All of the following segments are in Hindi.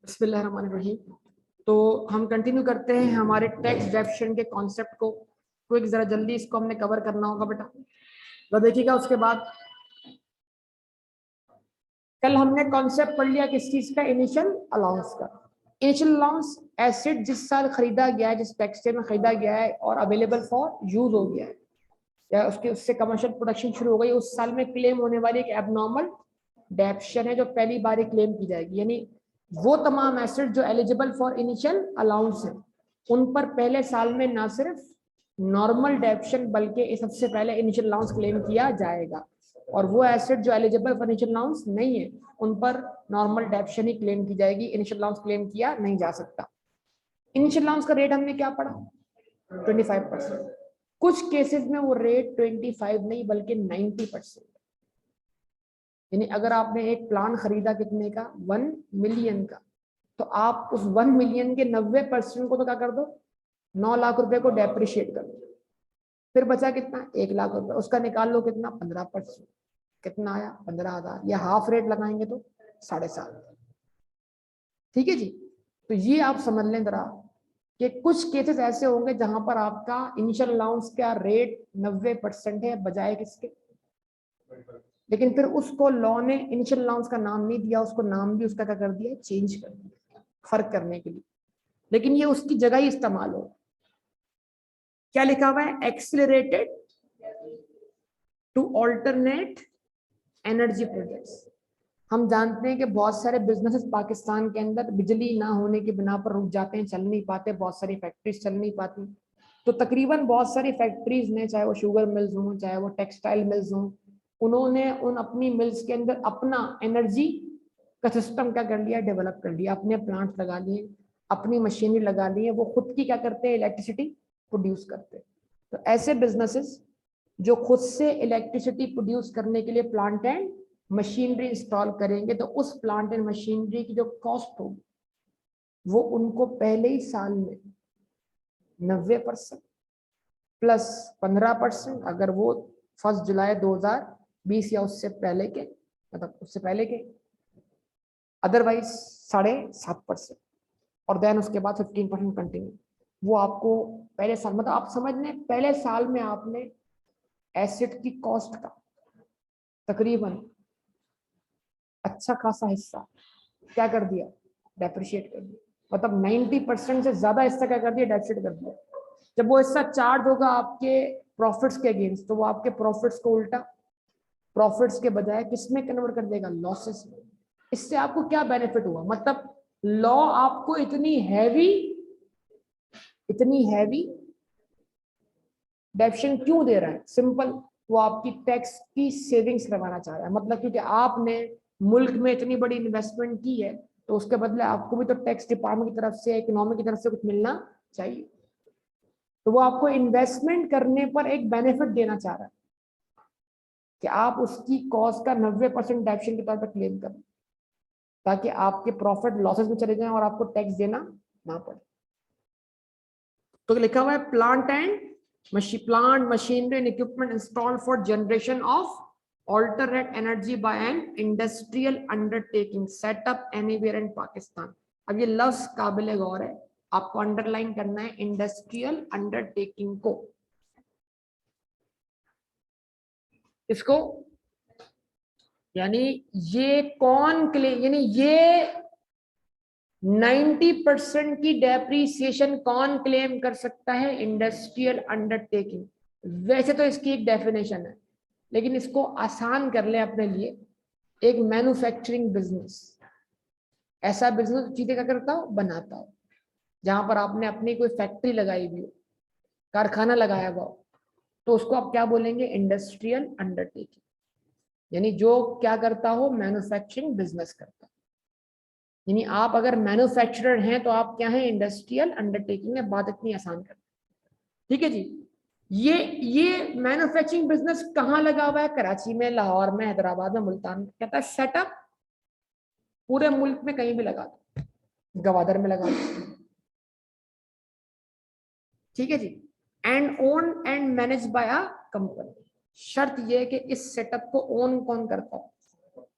बिस्मिल्लाहिर्रहमानिर्रहीम। तो हम कंटिन्यू करते हैं हमारे टैक्स डेप्शन के कॉन्सेप्ट को। क्विक जरा जल्दी इसको हमने कवर करना होगा बेटा। तो देखिएगा उसके बाद कल हमने कॉन्सेप्ट पढ़ लिया किस चीज का, इनिशियल अलाउंस का। इनिशियल अलाउंस एसेट जिस साल खरीदा गया है, जिस टैक्स में खरीदा गया है और अवेलेबल फॉर यूज हो गया है या उसके उससे कमर्शियल प्रोडक्शन शुरू हो गई, उस साल में क्लेम होने वाली एक एबनॉर्मल डेप्शन है जो पहली बार क्लेम की जाएगी। यानी वो तमाम एसेट जो एलिजिबल फॉर इनिशियल अलाउंस है उन पर पहले साल में ना सिर्फ नॉर्मल डेप्शन बल्कि सबसे पहले इनिशियल अलाउंस क्लेम किया जाएगा, और वो एसेट जो एलिजिबल फॉर इनिशियल अलाउंस नहीं है उन पर नॉर्मल डेप्शन ही क्लेम की जाएगी, इनिशियल अलाउंस क्लेम किया नहीं जा सकता। इनिशियल अलाउंस का रेट हमने क्या पढ़ा, 25%। कुछ केसेस में वो रेट 25 नहीं बल्कि 90%। यानी अगर आपने एक प्लान खरीदा कितने का, 1 मिलियन का, तो आप उस 1 मिलियन के 90% को तो क्या कर दो, 9 लाख रुपए को डेप्रिशिएट कर दो, फिर बचा कितना, 1 लाख रुपए, उसका निकाल लो कितना, 15%। कितना आया, 15,000, या हाफ रेट लगाएंगे तो 7.5। ठीक है जी। तो ये आप समझ लें जरा कि कुछ केसेस ऐसे होंगे जहां पर आपका इनिशियल अलाउंस का रेट 90% है बजाय किसके, लेकिन फिर उसको लॉ ने इनिशियल अलाउंस का नाम नहीं दिया, उसको नाम भी उसका क्या कर दिया, चेंज कर दिया फर्क करने के लिए, लेकिन ये उसकी जगह ही इस्तेमाल हो। क्या लिखा हुआ है, accelerated to alternate energy projects. हम जानते हैं कि बहुत सारे बिजनेसेस पाकिस्तान के अंदर बिजली ना होने की बिना पर रुक जाते हैं, चल नहीं पाते, बहुत सारी फैक्ट्रीज चल नहीं पाती। तो तकरीबन बहुत सारी फैक्ट्रीज ने, चाहे वो शुगर मिल्स हों चाहे वो टेक्सटाइल मिल्स हों, उन्होंने उन अपनी मिल्स के अंदर अपना एनर्जी का सिस्टम क्या कर लिया, डेवलप कर लिया, अपने प्लांट लगा लिए, अपनी मशीनरी लगा ली है, वो खुद की क्या करते हैं, इलेक्ट्रिसिटी प्रोड्यूस करते हैं। तो ऐसे बिजनेसेस जो खुद से इलेक्ट्रिसिटी प्रोड्यूस करने के लिए प्लांट एंड मशीनरी इंस्टॉल करेंगे, तो उस प्लांट एंड मशीनरी की जो कॉस्ट होगी वो उनको पहले ही साल में 90% प्लस 15% अगर वो 1 जुलाई 2020 या उससे पहले के, मतलब उससे पहले के, अदरवाइज 7.5%, और देन उसके बाद 15% कंटिन्यू। वो आपको पहले साल, मतलब आप समझ लें पहले साल में आपने एसेट की कॉस्ट का तकरीबन अच्छा खासा हिस्सा क्या कर दिया, डेप्रिशिएट कर दिया। मतलब 90% से ज्यादा हिस्सा क्या कर दिया, डेप्रिशिएट कर दिया। जब वो हिस्सा चार्ज होगा आपके प्रॉफिट्स के अगेंस्ट, तो वो आपके प्रॉफिट्स को उल्टा प्रॉफिट्स के बजाय किसमें कन्वर्ट कर देगा, लॉसेस में। इससे आपको क्या बेनिफिट हुआ, मतलब लॉ आपको इतनी हैवी डेप्शन क्यों दे रहा है, सिंपल, वो आपकी टैक्स की सेविंग्स करवाना चाह रहा है। मतलब क्योंकि आपने मुल्क में इतनी बड़ी इन्वेस्टमेंट की है, तो उसके बदले आपको भी तो टैक्स डिपार्टमेंट की तरफ से, इकोनॉमी की तरफ से कुछ मिलना चाहिए। तो वो आपको इन्वेस्टमेंट करने पर एक बेनिफिट देना चाह रहा है कि आप उसकी कॉस्ट का 90% डेप्शन के तौर पर क्लेम करें, ताकि आपके प्रॉफिट लॉसेस में चले जाएं और आपको टैक्स देना ना पड़े। तो लिखा हुआ है plant machinery and equipment installed for generation of alternate energy by an industrial undertaking set up anywhere in Pakistan. अब ये लफ्ज काबिल गौर है, आपको अंडरलाइन करना है इंडस्ट्रियल अंडरटेकिंग को। इसको यानी ये कौन क्लेम, यानी ये 90% की डेप्रीसिएशन कौन क्लेम कर सकता है, इंडस्ट्रियल अंडरटेकिंग। वैसे तो इसकी एक डेफिनेशन है, लेकिन इसको आसान कर लें अपने लिए, एक मैन्युफैक्चरिंग बिजनेस, ऐसा बिजनेस चीजें क्या करता हो, बनाता हो, जहां पर आपने अपनी कोई फैक्ट्री लगाई हुई हो, कारखाना लगाया हुआ हो, तो उसको आप क्या बोलेंगे, इंडस्ट्रियल अंडरटेकिंग। यानी जो क्या करता हो, मैन्युफैक्चरिंग बिजनेस करता हो। यानी आप अगर मैन्युफैक्चरर हैं तो आप क्या है, इंडस्ट्रियल अंडरटेकिंग है। बात इतनी आसान कर, ठीक है जी। ये मैन्युफैक्चरिंग बिजनेस कहाँ लगा हुआ है, कराची में, लाहौर में, हैदराबाद में, मुल्तान में। कहता है सेटअप पूरे मुल्क में कहीं भी लगा दो, गवादर में लगा दो, ठीक है जी। And own and manage by a company. शर्त यह है कि इस सेटअप को ओन कौन करता हो,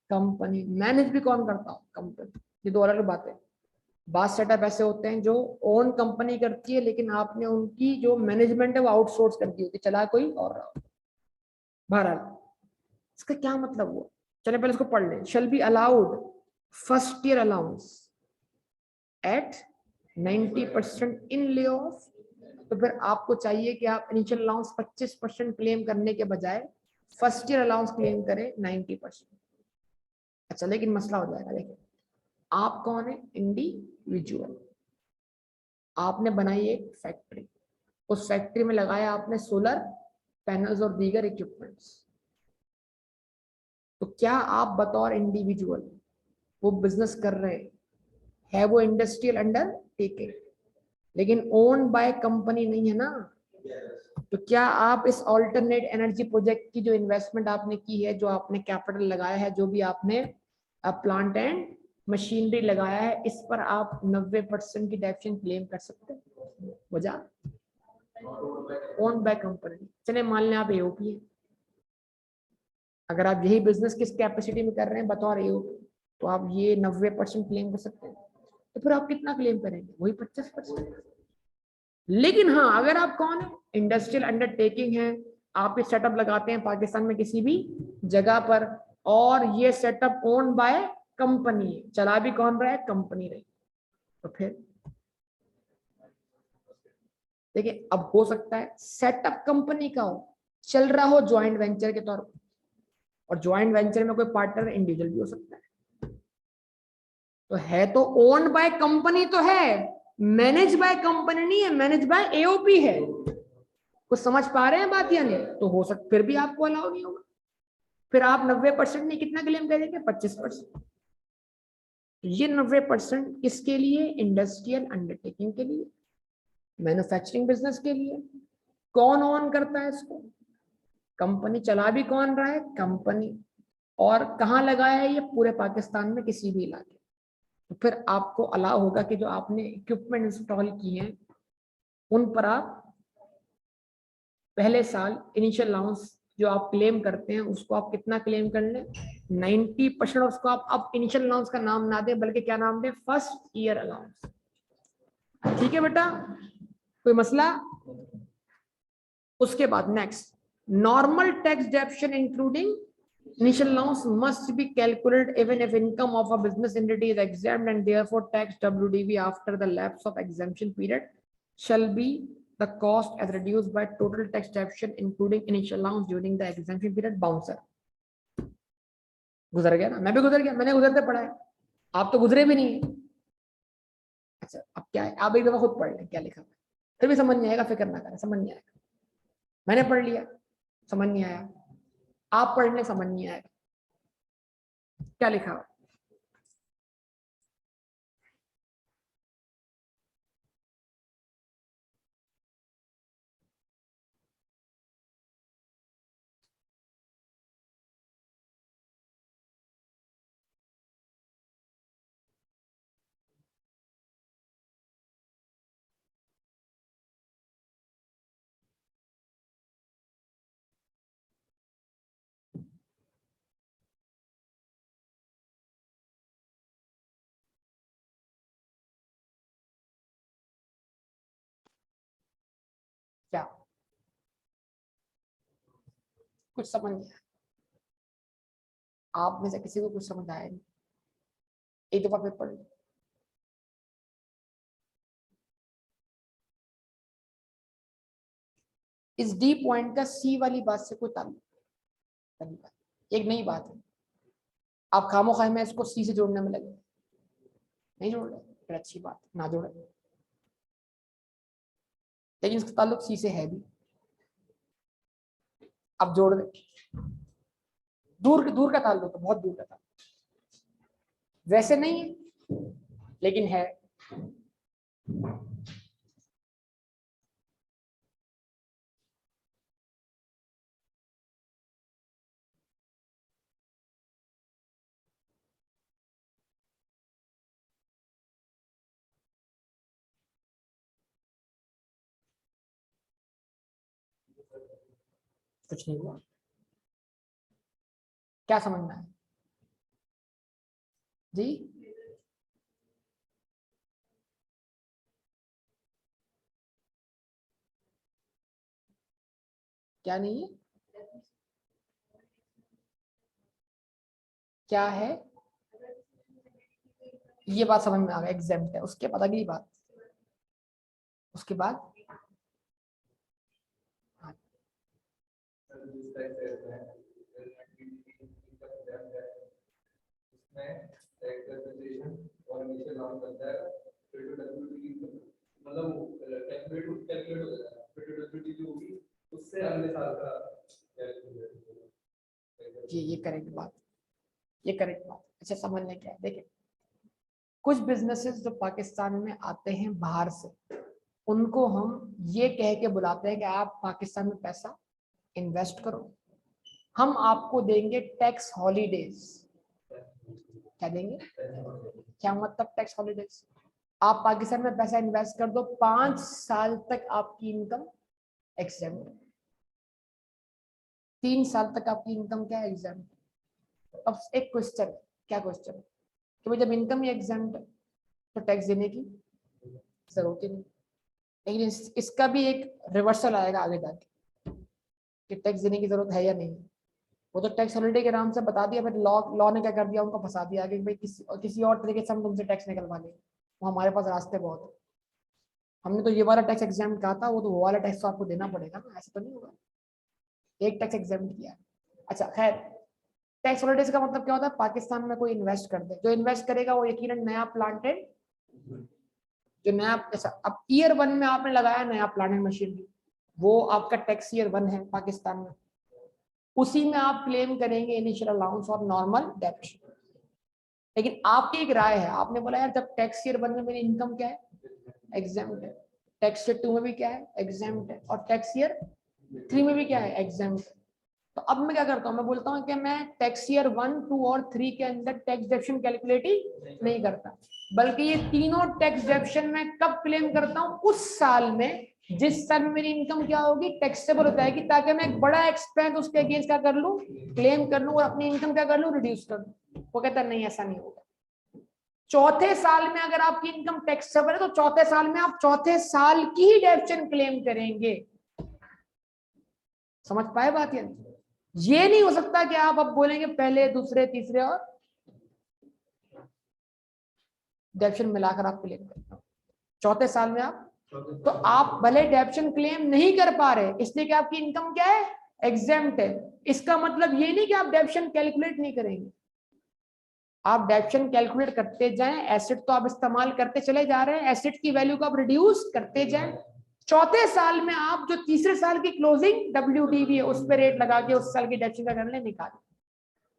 कंपनी, मैनेज भी कौन करता हो, कंपनी। ये दो अलग बात है। बाद सेटअप ऐसे होते हैं जो ओन कंपनी करती है, लेकिन आपने उनकी जो मैनेजमेंट है वो आउटसोर्स कर दी होती है, चला कोई और रहा हो। बहरहाल इसका क्या मतलब हुआ, चले पहले इसको पढ़ लें। Shall be allowed first year allowance at 90% in lieu of. तो फिर आपको चाहिए कि आप इनिशियल अलाउंस 25% क्लेम करने के बजाय फर्स्ट ईयर अलाउंस क्लेम करें 90%। अच्छा, लेकिन मसला हो जाएगा। देखिए, आप कौन है? इंडिविजुअल। आपने बनाई एक फैक्ट्री, उस फैक्ट्री में लगाया आपने सोलर पैनल्स और दीगर इक्विपमेंट्स। तो क्या आप बतौर इंडिविजुअल वो बिजनेस कर रहे हैं, वो इंडस्ट्रियल अंडरटेकिंग, लेकिन ओन बाय कंपनी नहीं है ना। तो क्या आप इस ऑल्टरनेट एनर्जी प्रोजेक्ट की जो इन्वेस्टमेंट आपने की है, जो आपने कैपिटल लगाया है, जो भी आपने प्लांट एंड मशीनरी लगाया है, इस पर आप 90% की डेफिशिएंसी क्लेम कर सकते हैं? वजह ओन बाय कंपनी। चले मान लें आप एओपी है, अगर आप यही बिजनेस किस कैपेसिटी में कर रहे हैं बतौर एओपी, तो आप ये 90% क्लेम कर सकते हैं। तो फिर आप कितना क्लेम करेंगे? वही 25%। लेकिन हाँ, अगर आप कौन है? इंडस्ट्रियल अंडरटेकिंग है, आप ये सेटअप लगाते हैं पाकिस्तान में किसी भी जगह पर, और ये सेटअप ओन बाय कंपनी है, चला भी कौन रहा है? कंपनी रही। तो फिर देखिए, अब हो सकता है सेटअप कंपनी का हो, चल रहा हो ज्वाइंट वेंचर के तौर पर, और ज्वाइंट वेंचर में कोई पार्टनर इंडिविजुअल भी हो सकता है। तो है तो ओन बाय कंपनी तो है, मैनेज बाय कंपनी नहीं है, मैनेज बाय एओपी है। कुछ समझ पा रहे हैं बात या नहीं? तो हो सकता फिर भी आपको अलाउ नहीं होगा। फिर आप 90% नहीं, कितना क्लेम करेंगे? 25%। ये 90% किसके लिए? इंडस्ट्रियल अंडरटेकिंग के लिए, मैन्युफैक्चरिंग बिजनेस के लिए। कौन ऑन करता है इसको? कंपनी। चला भी कौन रहा है? कंपनी। और कहाँ लगाया है? ये पूरे पाकिस्तान में किसी भी इलाके। तो फिर आपको अलाउ होगा कि जो आपने इक्विपमेंट इंस्टॉल किए हैं उन पर आप पहले साल इनिशियल अलाउंस जो आप क्लेम करते हैं उसको आप कितना क्लेम कर लें? 90%। उसको आप अब इनिशियल अलाउंस का नाम ना दें, बल्कि क्या नाम दें? First year allowance. ठीक है बेटा, कोई मसला? उसके बाद next, normal tax डेप्शन including initial allowance must be calculated even if income of a business entity is exempt, and therefore tax WDV after the lapse of exemption period shall be the cost as reduced by total tax deduction including initial allowance during the exemption period. Bouncer गुजर गया ना? मैं भी गुजर गया, मैंने गुजरते पढ़ा है, आप तो गुजरे भी नहीं है। अच्छा, अब क्या है? आप एक दफा खुद पढ़ लें क्या लिखा है, फिर भी समझ नहीं आएगा, फिक्र ना करें, समझ नहीं आएगा। मैंने पढ़ लिया, समझ नहीं आया, आप पढ़ लें, समझ नहीं आएगा। क्या लिखा हो? क्या कुछ समझ नहीं आया? आप में से किसी को कुछ समझ आया नहीं? एक दफा फिर पढ़ लो। इस डी पॉइंट का सी वाली बात से कोई ताल्लुक? एक नई बात है, आप खामो खाए में इसको सी से जोड़ने में लगे, नहीं जोड़ रहे, फिर अच्छी बात, ना जोड़े, लेकिन इसका ताल्लुक सी से है भी, अब जोड़ दे। दूर दूर का ताल्लुक है, बहुत दूर का ताल्लुक, वैसे नहीं है लेकिन है। कुछ नहीं हुआ, क्या समझना है जी? क्या नहीं है, क्या है, ये बात समझ में आ गया, एग्जेम्प्ट है। उसके बाद अगली बात, उसके बाद ये करेक्ट बात, ये करेक्ट बात। अच्छा समझने क्या है, देखिए कुछ बिजनेसेस जो पाकिस्तान में आते हैं बाहर से, उनको हम ये कह के बुलाते हैं कि आप पाकिस्तान में पैसा इन्वेस्ट करो, हम आपको देंगे टैक्स हॉलीडेज। क्या देंगे, क्या मतलब टैक्स हॉलीडेज? आप पाकिस्तान में पैसा इन्वेस्ट कर दो, 5 साल तक आपकी इनकम एग्जेम्प्ट, 3 साल तक आपकी इनकम क्या है, एग्जेम्प्ट। अब एक क्वेश्चन, क्या क्वेश्चन है कि भाई जब इनकम ही एग्जेम्प्ट है तो टैक्स देने की जरूरत ही नहीं। लेकिन इसका भी एक रिवर्सल आएगा आगे जाके कि टैक्स देने की जरूरत है या नहीं। वो तो टैक्स हॉलिडे के नाम से बता दिया, बट लॉ ने क्या कर दिया, उनको फंसा दिया कि भाई किसी और तरीके से हम तुमसे टैक्स निकलवा लेंगे। वो हमारे पास रास्ते बहुत है, हमने तो ये वाला टैक्स एग्जाम कहा था, वो तो वो वाला टैक्स तो आपको देना पड़ेगा ना, ऐसा तो नहीं होगा। एक टैक्स एग्जाम किया। अच्छा खैर, टैक्स हॉलिडेज का मतलब क्या होता है, पाकिस्तान में कोई इन्वेस्ट कर दे, जो इन्वेस्ट करेगा वो यकीनन नया प्लांटेड, जो नया, ऐसा अब ईयर 1 में आपने लगाया नया प्लांटेड मशीनरी, वो आपका टैक्स ईयर 1 है पाकिस्तान में, उसी में आप क्लेम करेंगे इनिशियल अलाउंस और नॉर्मल डेप्ट। लेकिन आपकी एक राय है, आपने बोला यार जब टैक्स ईयर 1 में मेरी इनकम क्या है, एग्जाम्प्ट है, टैक्स ईयर 2 में भी क्या है, एग्जाम्प्ट है, और टैक्स ईयर 3 में भी क्या है, एग्जाम्प्ट है। तो अब मैं क्या करता हूँ, मैं बोलता हूँ कि मैं टैक्स ईयर 1, 2 और 3 के अंदर टैक्स डेप्शन कैलकुलेट ही नहीं करता, बल्कि ये तीनों टैक्स डेप्शन मैं कब क्लेम करता हूँ, उस साल में जिस साल में मेरी इनकम क्या होगी, टैक्सेबल हो जाएगी, ताकि मैं एक बड़ा एक्सपेंस उसके अगेंस्ट क्या कर लूं, क्लेम कर लूं, और अपनी इनकम क्या कर लूं, रिड्यूस कर लूं। वो कहता नहीं, ऐसा नहीं होगा। चौथे साल में अगर आपकी इनकम टैक्सेबल है तो चौथे साल में आप चौथे साल की ही डेप्शन क्लेम करेंगे। समझ पाए बात? ये नहीं हो सकता कि आप अब बोलेंगे पहले, दूसरे, तीसरे और डेप्शन मिलाकर आप क्लेम करते हो चौथे साल में आप, तो आप भले डेप्शन क्लेम नहीं कर पा रहे, इसलिए कि आपकी इनकम क्या है, एग्जेम्प्ट है। इसका मतलब ये नहीं कि आप डेप्शन कैलकुलेट नहीं करेंगे, आप डेप्शन कैलकुलेट करते जाएं, एसेट तो आप इस्तेमाल करते चले जा रहे हैं, एसेट की वैल्यू को आप रिड्यूस करते जाएं। चौथे साल में आप जो तीसरे साल की क्लोजिंग WDV है उस पर रेट लगा के उस साल की डेप्शन का करने निकालें।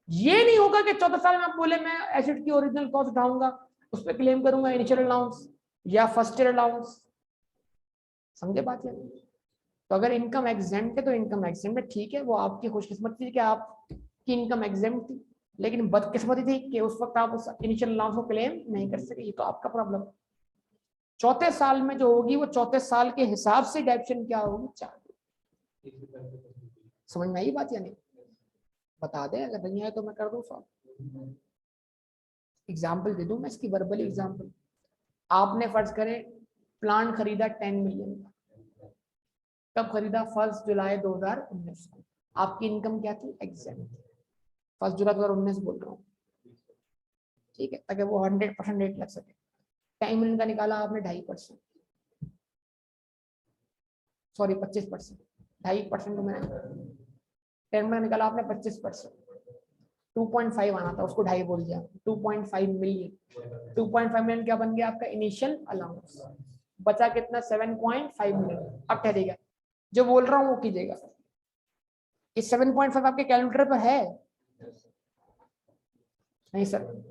ये नहीं होगा कि चौथे साल में आप बोले मैं एसेट की ओरिजिनल कॉस्ट उठाऊंगा, उस पर क्लेम करूंगा इनिशियल अलाउंस या फर्स्ट ईयर अलाउंस। समझे बात? है तो अगर इनकम एग्जेम्प्ट है तो इनकम एग्जेम्प्ट है, ठीक है, वो आपकी खुशकिस्मती थी कि आपकी इनकम एग्जेम्प्ट थी, लेकिन बदकिस्मती थी कि उस वक्त आप उस इनिशियल अलाउंस को क्लेम नहीं कर सके, ये तो आपका प्रॉब्लम। चौथे साल में जो होगी वो चौथे साल के हिसाब से डेप्शन क्या होगी, 4। समझ में आई बात या नहीं? बता दे, अगर नहीं आए तो मैं कर दूं सॉल्व। एग्जाम्पल दे दूं मैं इसकी, वर्बली एग्जाम्पल। आपने फर्ज करें प्लांट खरीदा 10 मिलियन का, कब खरीदा, 1 जुलाई 2019 को। आपकी इनकम क्या थी, एग्जेम्प्ट, 1 जुलाई 2019 बोल रहा हूँ, ठीक है, ताकि वो 100% रेट लग सके। 10 मिलियन का निकाला आपने 2.5%, सॉरी 25%, 2.5% को मैंने 10 मिलियन निकाला आपने 25%, 2.5 आना था, उसको 2.5 बोल दिया, 2.5 मिलियन। 2.5 मिलियन क्या बन गया आपका इनिशियल अलाउंस, बचा कितना, 7.5 मिलियन। अब ठहरेगा, जो बोल रहा हूँ वो कीजिएगा। इस 7.5 आपके कैलकुलेटर पर है? नहीं सर,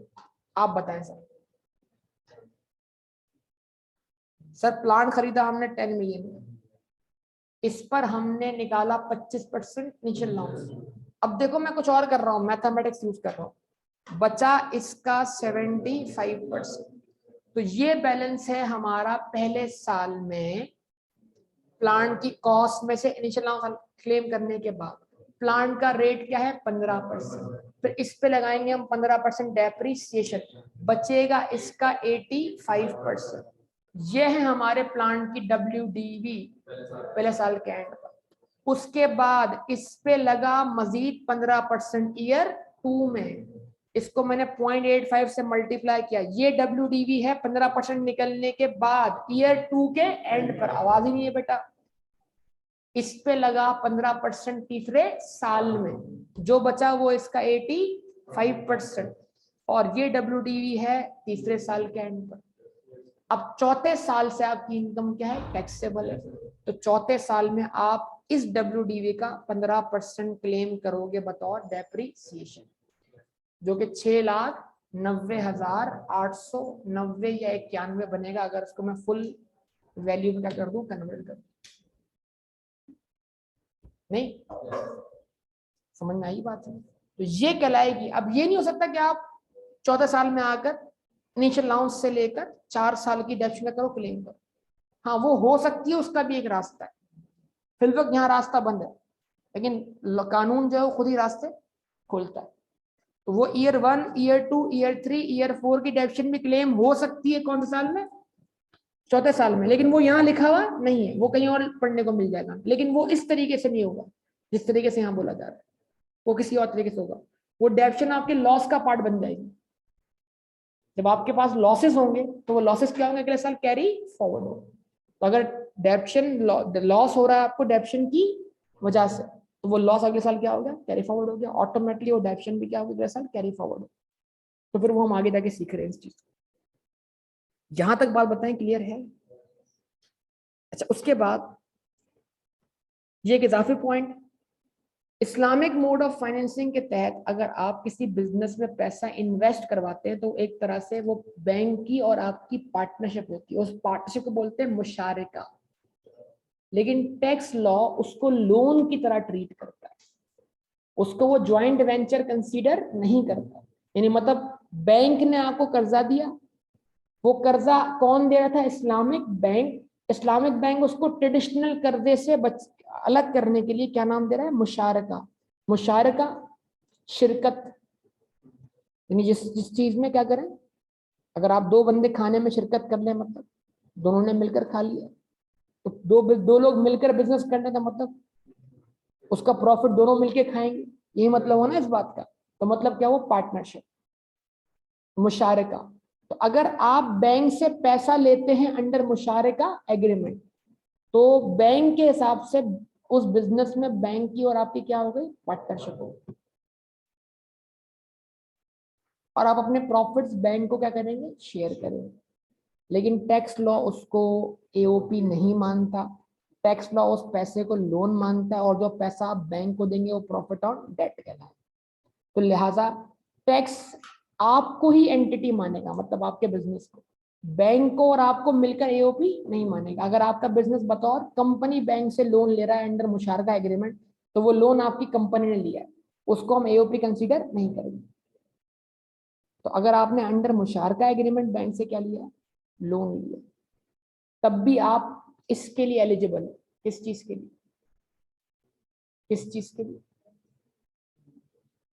आप बताएं सर। सर प्लांट खरीदा हमने 10 मिलियन, इस पर हमने निकाला 25% इनिशियल अलाउंस। अब देखो मैं कुछ और कर रहा हूँ, मैथमेटिक्स यूज कर रहा हूँ, बचा इसका 75%। तो ये बैलेंस है हमारा पहले साल में प्लांट की कॉस्ट में से इनिशियल अलाउंस क्लेम करने के बाद। प्लांट का रेट क्या है, 15%, फिर इस पे लगाएंगे हम 15% डेप्रिसिएशन, बचेगा इसका 85%। ये है हमारे प्लांट की WDV पहले साल के एंड पर। उसके बाद इस पे लगा मजीद 15% ईयर 2 में, इसको मैंने 0.85 से मल्टीप्लाई किया, ये WDV है 15% निकलने के बाद ईयर 2 के एंड पर। आवाज ही नहीं है बेटा। इस पे लगा 15% तीसरे साल में, जो बचा वो इसका 85%, और ये WDV है तीसरे साल के एंड पर। अब चौथे साल से आपकी इनकम क्या है, टैक्सेबल है। तो चौथे साल में आप इस WDV का 15% क्लेम करोगे बतौर डेप्रिसिएशन, जो कि 6,90,890 या 91 बनेगा, अगर उसको मैं फुल वैल्यू में क्या कर दूं, कन्वर्ट कर दूं। नहीं समझ में आई बात है? तो ये कहलाएगी। अब ये नहीं हो सकता कि आप चौथे साल में आकर इनिशियल अलाउंस से लेकर 4 साल की डेप्ट करो, क्लेम करो। हाँ वो हो सकती है, उसका भी एक रास्ता है। फिलहाल यहाँ रास्ता बंद है, लेकिन कानून जो है वो खुद ही रास्ते खोलता है। तो वो ईयर 1, ईयर 2, ईयर 3, ईयर 4 की डेप्शन भी क्लेम हो सकती है। कौन से साल में? चौथे साल में। लेकिन वो यहाँ लिखा हुआ नहीं है, वो कहीं और पढ़ने को मिल जाएगा। लेकिन वो इस तरीके से नहीं होगा जिस तरीके से यहाँ बोला जा रहा है, वो किसी और तरीके से होगा। वो डेप्शन आपके लॉस का पार्ट बन जाएगी। जब आपके पास लॉसेस होंगे तो वो लॉसेस क्या होंगे, अगले साल कैरी फॉरवर्ड हो। तो अगर डेप्शन लॉस हो रहा है आपको डेप्शन की वजह से, तो वो लॉस अगले साल क्या हो गया, कैरी फॉरवर्ड हो गया। ऑटोमेटिकली वो डेप्शन भी क्या होगा, अगले साल कैरी फॉरवर्ड हो। तो फिर वो हम आगे जाके सीख रहे हैं इस चीज को। यहां तक बात बताएं, क्लियर है? अच्छा, उसके बाद ये एक इजाफी point, Islamic mode of financing के तहत अगर आप किसी बिजनेस में पैसा इन्वेस्ट करवाते हैं तो एक तरह से वो बैंक की और आपकी पार्टनरशिप होती है। उस पार्टनरशिप को बोलते हैं मुशारिका। लेकिन टैक्स लॉ उसको लोन की तरह ट्रीट करता है, उसको वो ज्वाइंट वेंचर कंसीडर नहीं करता। यानी मतलब बैंक ने आपको कर्जा दिया, वो कर्जा कौन दे रहा था, इस्लामिक बैंक। इस्लामिक बैंक उसको ट्रेडिशनल कर्जे से अलग करने के लिए क्या नाम दे रहा है, मुशारका। मुशारका शिरकत, यानी जिस चीज में क्या करें, अगर आप 2 बंदे खाने में शिरकत कर ले, मतलब दोनों ने मिलकर खा लिया, तो दो लोग मिलकर बिजनेस करने का मतलब उसका प्रॉफिट दोनों मिलके खाएंगे, यही मतलब हो ना इस बात का। तो मतलब क्या, वो पार्टनरशिप, मुशारका। तो अगर आप बैंक से पैसा लेते हैं अंडर मुशारका एग्रीमेंट, तो बैंक के हिसाब से उस बिजनेस में बैंक की और आपकी क्या हो गई, पार्टनरशिप हो गई। और आप अपने प्रॉफिट्स बैंक को क्या करेंगे, शेयर करेंगे। लेकिन टैक्स लॉ उसको एओपी नहीं मानता। टैक्स लॉ उस पैसे को लोन मानता है, और जो पैसा आप बैंक को देंगे वो प्रॉफिट ऑन डेट कहलाए। तो लिहाजा टैक्स आपको ही एंटिटी मानेगा, मतलब आपके बिजनेस को। बैंक को और आपको मिलकर एओपी नहीं मानेगा। अगर आपका बिजनेस बतौर कंपनी बैंक से लोन ले रहा है अंडर मुशारका एग्रीमेंट, तो वो लोन आपकी कंपनी ने लिया है, उसको हम एओपी कंसीडर नहीं करेंगे। तो अगर आपने अंडर मुशारका एग्रीमेंट बैंक से क्या लिया, लोन लिया, तब भी आप इसके लिए एलिजिबल है। किस चीज के लिए, किस चीज के लिए,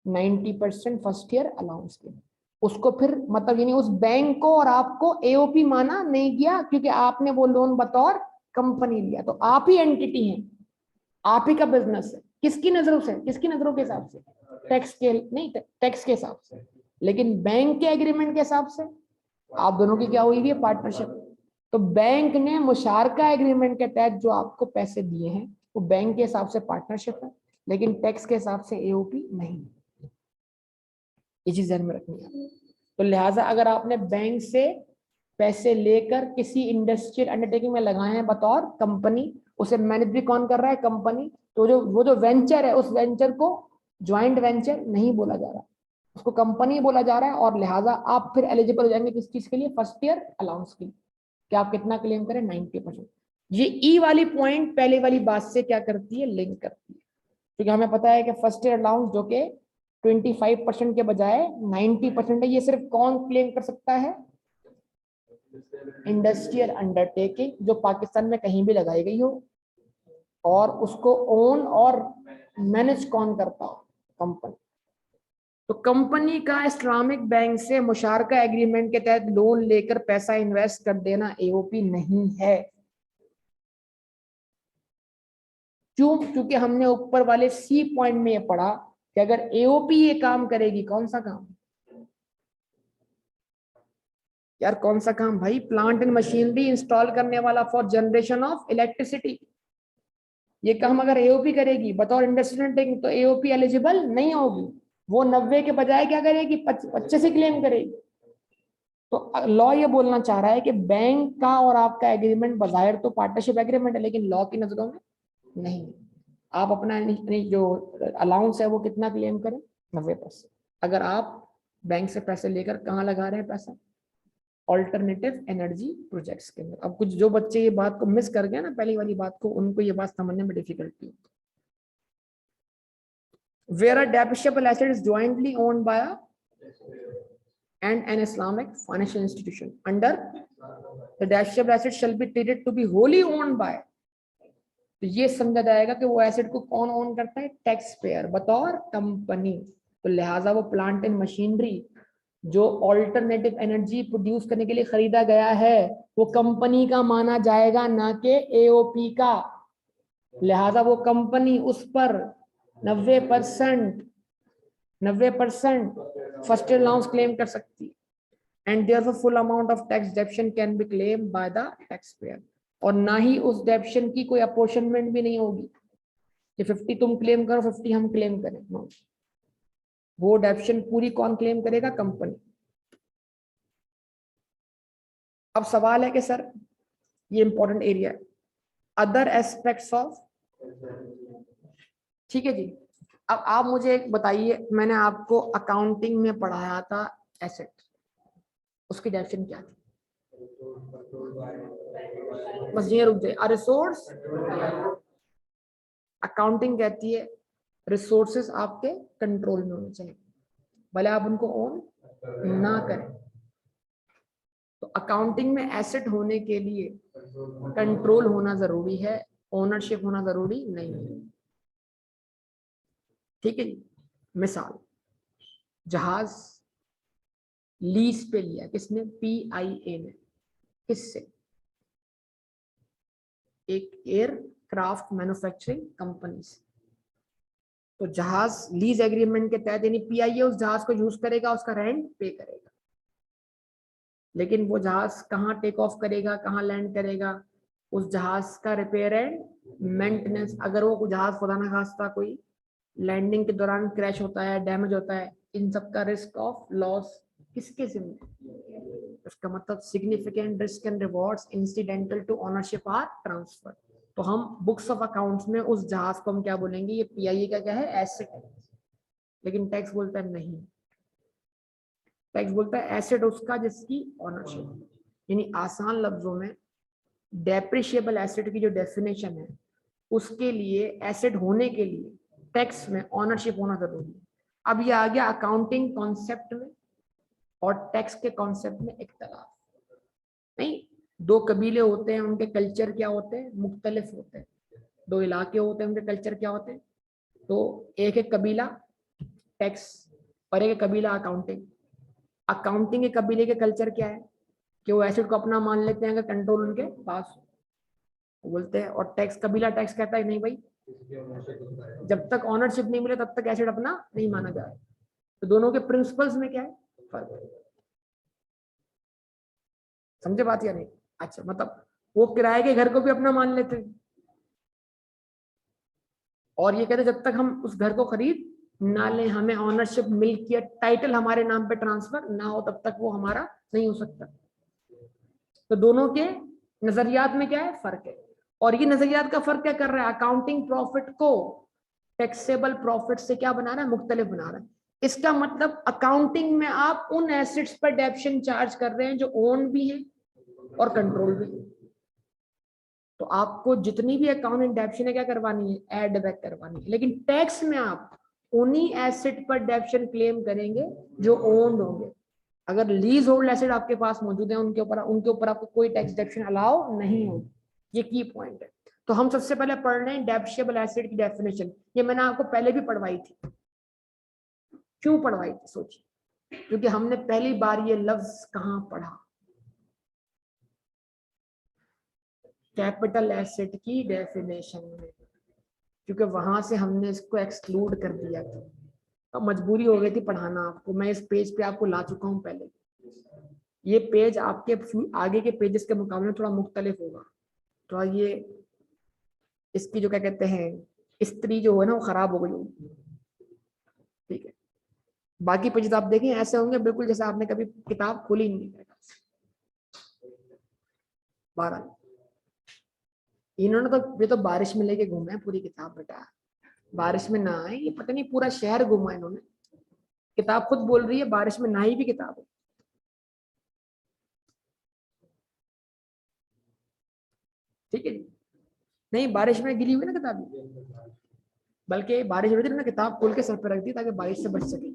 90% फर्स्ट ईयर अलाउंस के लिए। उसको फिर मतलब यानी उस बैंक को और आपको एओपी माना नहीं गया, क्योंकि आपने वो लोन बतौर कंपनी लिया। तो आप ही एंटिटी हैं, आप ही का बिजनेस है। किसकी नजरों से, किसकी नजरों के हिसाब से, टैक्स के नहीं, टैक्स के हिसाब से। लेकिन बैंक के एग्रीमेंट के हिसाब से आप दोनों की क्या हुई है, पार्टनरशिप। तो बैंक ने मुशारका एग्रीमेंट के तहत जो आपको पैसे दिए हैं वो बैंक के हिसाब से पार्टनरशिप है, लेकिन टैक्स के हिसाब से एओपी नहीं। ये चीज ध्यान में रखनी है। तो लिहाजा अगर आपने बैंक से पैसे लेकर किसी इंडस्ट्रियल अंडरटेकिंग में लगाए हैं बतौर कंपनी, उसे मैनेज भी कौन कर रहा है, कंपनी। तो वो जो वेंचर है, उस वेंचर को ज्वाइंट वेंचर नहीं बोला जा रहा, उसको कंपनी बोला जा रहा है। और लिहाजा आप फिर एलिजिबल हो जाएंगे किस चीज के लिए, फर्स्ट ईयर अलाउंस के लिए, कि आप कितना क्लेम करें, 90%। ये ई वाली पॉइंट पहले वाली बात से क्या करती है, लिंक करती है। क्योंकि हमें पता है कि फर्स्ट ईयर अलाउंस जो कि 25% के बजाय 90% है, ये सिर्फ कौन क्लेम कर सकता है, इंडस्ट्रियल अंडरटेकिंग जो पाकिस्तान में कहीं भी लगाई गई हो, और उसको ओन और मैनेज कौन करता हो, कंपनी। तो कंपनी का इस्लामिक बैंक से मुशारका एग्रीमेंट के तहत लोन लेकर पैसा इन्वेस्ट कर देना एओपी नहीं है। क्योंकि हमने ऊपर वाले सी पॉइंट में ये पढ़ा कि अगर एओपी ये काम करेगी, कौन सा काम यार, कौन सा काम भाई, प्लांट एंड मशीनरी इंस्टॉल करने वाला फॉर जनरेशन ऑफ इलेक्ट्रिसिटी, ये काम अगर एओपी करेगी बतौर इंडस्ट्रियल, तो एओपी एलिजिबल नहीं होगी, वो 90 के बजाय क्या करेगी, 25 क्लेम करेगी। तो लॉ ये बोलना चाह रहा है कि बैंक का और आपका एग्रीमेंट बाहर तो पार्टनरशिप एग्रीमेंट है, लेकिन लॉ की नजरों में नहीं। आप अपना जो अलाउंस है वो कितना क्लेम करें, 90%। अगर आप बैंक से पैसे लेकर कहाँ लगा रहे हैं पैसा, ऑल्टरनेटिव एनर्जी प्रोजेक्ट्स के अंदर। अब कुछ जो बच्चे ये बात को मिस कर गए ना, पहली वाली बात को, उनको ये बात समझने में डिफिकल्टी होती है। Where a depreciable asset is jointly owned by and an Islamic financial institution under the depreciable asset shall be treated to be wholly owned by, तो ये समझा जाएगा कि वो एसेट को कौन ओन करता है, टैक्स पेयर बतौर कंपनी। तो लिहाजा वो प्लांट एंड मशीनरी जो ऑल्टरनेटिव एनर्जी प्रोड्यूस करने के लिए खरीदा गया है वो कंपनी का माना जाएगा, ना कि एओपी का। लिहाजा वो कंपनी उस पर 90% फर्स्ट ईयर अलाउंस क्लेम कर सकती है, and therefore full amount of tax डेप्शन can be claim by the tax payer. और ना ही उस डेप्शन की कोई अपोर्शनमेंट भी नहीं होगी कि 50 तुम क्लेम करो 50 हम क्लेम करें, नो। वो डेप्शन पूरी कौन क्लेम करेगा, कंपनी। अब सवाल है कि सर ये इंपॉर्टेंट एरिया है, अदर एस्पेक्ट्स ऑफ, ठीक है जी। अब आप मुझे एक बताइए, मैंने आपको अकाउंटिंग में पढ़ाया था एसेट, उसकी डेफिनेशन क्या थी, बस ये रुक जाए। रिसोर्स, अकाउंटिंग कहती है रिसोर्सेस आपके कंट्रोल में होने चाहिए, भले आप उनको ओन ना करें। तो अकाउंटिंग में एसेट होने के लिए कंट्रोल होना जरूरी है, ओनरशिप होना जरूरी नहीं है, ठीक है जी। मिसाल, जहाज लीज पे लिया, किसने, PIA ने, किससे, एक एयरक्राफ्ट मैन्युफैक्चरिंग कंपनी से। तो जहाज लीज एग्रीमेंट के तहत, यानी PIA उस जहाज को यूज करेगा, उसका रेंट पे करेगा, लेकिन वो जहाज कहाँ टेक ऑफ करेगा, कहाँ लैंड करेगा, उस जहाज का रिपेयर एंड मेंटेनेंस। अगर वो जहाज खुदा ना खास्ता कोई लैंडिंग के दौरान क्रैश होता है, डैमेज होता है, इन सब का रिस्क ऑफ लॉस किसके जिम्मे, इसका मतलब significant risk and rewards incidental to ownership are transfer. तो हम बुक्स ऑफ अकाउंट्स में उस जहाज को हम क्या बोलेंगे, ये PIA का क्या है, एसेट है। लेकिन टैक्स बोलता है नहीं, टैक्स बोलता है एसेट उसका जिसकी ऑनरशिप। यानी आसान लफ्जों में डेप्रिशिएबल एसेट की जो डेफिनेशन है, उसके लिए एसेट होने के लिए टैक्स में ऑनरशिप होना जरूरी है। अब ये आ गया अकाउंटिंग कॉन्सेप्ट में और टैक्स के कॉन्सेप्ट में इख्तलाफ। नहीं, दो कबीले होते हैं, उनके कल्चर क्या होते हैं, मुख्तलिफ होते हैं। दो इलाके होते हैं, उनके कल्चर क्या होते हैं। तो एक एक कबीला टैक्स और एक कबीला अकाउंटिंग। अकाउंटिंग के कबीले के कल्चर क्या है कि वो एसेट को अपना मान लेते हैं अगर कंट्रोल उनके पास हो, बोलते हैं। और टैक्स, कबीला टैक्स कहता है नहीं भाई, जब तक ऑनरशिप नहीं मिले तब तक एसेट अपना नहीं माना जाए। तो दोनों के प्रिंसिपल्स में क्या है, फर्क है। समझे बात या नहीं? अच्छा, मतलब वो किराए के घर को भी अपना मान लेते हैं और ये कहते जब तक हम उस घर को खरीद ना लें, हमें ऑनरशिप, मिल्कियत, टाइटल हमारे नाम पे ट्रांसफर ना हो, तब तक वो हमारा नहीं हो सकता। तो दोनों के नजरियात में क्या है, फर्क है। और ये नजरियात का फर्क क्या कर रहा है, अकाउंटिंग प्रॉफिट को टैक्सेबल प्रॉफिट से क्या बना रहा है, मुख्तलिफ बना रहा है। इसका मतलब अकाउंटिंग में आप उन एसेट्स पर डेप्शन चार्ज कर रहे हैं जो ओन भी हैं और कंट्रोल भी है। तो आपको जितनी भी अकाउंटिंग डेप्शन है क्या करवानी है, एड बैक करवानी है। लेकिन टैक्स में आप उन्हीं एसेट पर डेप्शन क्लेम करेंगे जो ओन्ड होंगे। अगर लीज होल्ड एसेट आपके पास मौजूद है, उनके ऊपर आपको कोई टैक्स डेप्शन अलाउ नहीं होगी। ये की पॉइंट है। तो हम सबसे पहले पढ़ रहे हैं डेप्शिएबल एसेट की डेफिनेशन। ये मैंने आपको पहले भी पढ़वाई थी। क्यों पढ़वाई थी, सोचिए, क्योंकि हमने पहली बार ये लफ्ज कहां पढ़ा, कैपिटल एसेट की डेफिनेशन में। क्योंकि वहां से हमने इसको एक्सक्लूड कर दिया था, तो मजबूरी हो गई थी पढ़ाना आपको। मैं इस पेज पे आपको ला चुका हूँ पहले। ये पेज आपके आगे के पेजेस के मुकाबले में थोड़ा मुख्तलिफ होगा, तो ये इसकी जो क्या कहते हैं स्त्री जो है ना वो खराब हो गई होगी, ठीक है। बाकी पेजेस आप देखें ऐसे होंगे बिल्कुल जैसे आपने कभी किताब खोली नहीं है। 12 इन्होंने तो ये तो बारिश में लेके घूमे हैं पूरी किताब बेटा, बारिश में ना आए, ये पता नहीं पूरा शहर घूमा इन्होंने। किताब खुद बोल रही है बारिश में नहाई भी किताब है, ठीक है जी। नहीं बारिश में गिली हुई ना किताब, बल्कि बारिश हो रही थी ना किताब खोल के सर पे रख दी ताकि बारिश से बच सके।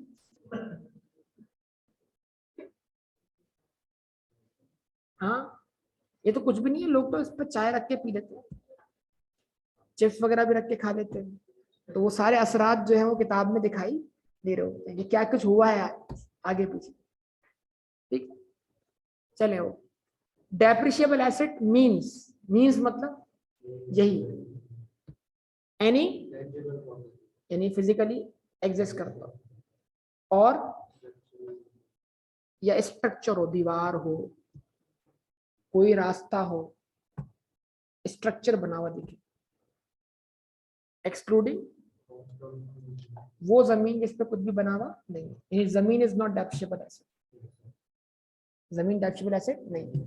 हाँ ये तो कुछ भी नहीं है, लोग तो इस पर चाय रख के पी लेते हैं, चिप्स वगैरह भी रख के खा लेते हैं, तो वो सारे असरात जो है वो किताब में दिखाई दे रहे होते हैं कि क्या कुछ हुआ है आगे पीछे, ठीक। चले वो डेप्रिशिएबल एसेट मींस मतलब यही एनी यानी फिजिकली एग्जिस्ट करता हो और या स्ट्रक्चर हो, दीवार हो, कोई रास्ता हो, स्ट्रक्चर बना हुआ दिखे, एक्सक्लूडिंग वो जमीन जिस पे कुछ भी बना हुआ नहीं है। जमीन इज नॉट डेप्रिशिएबल एसेट, जमीन डेप्रिशिएबल एसेट नहीं,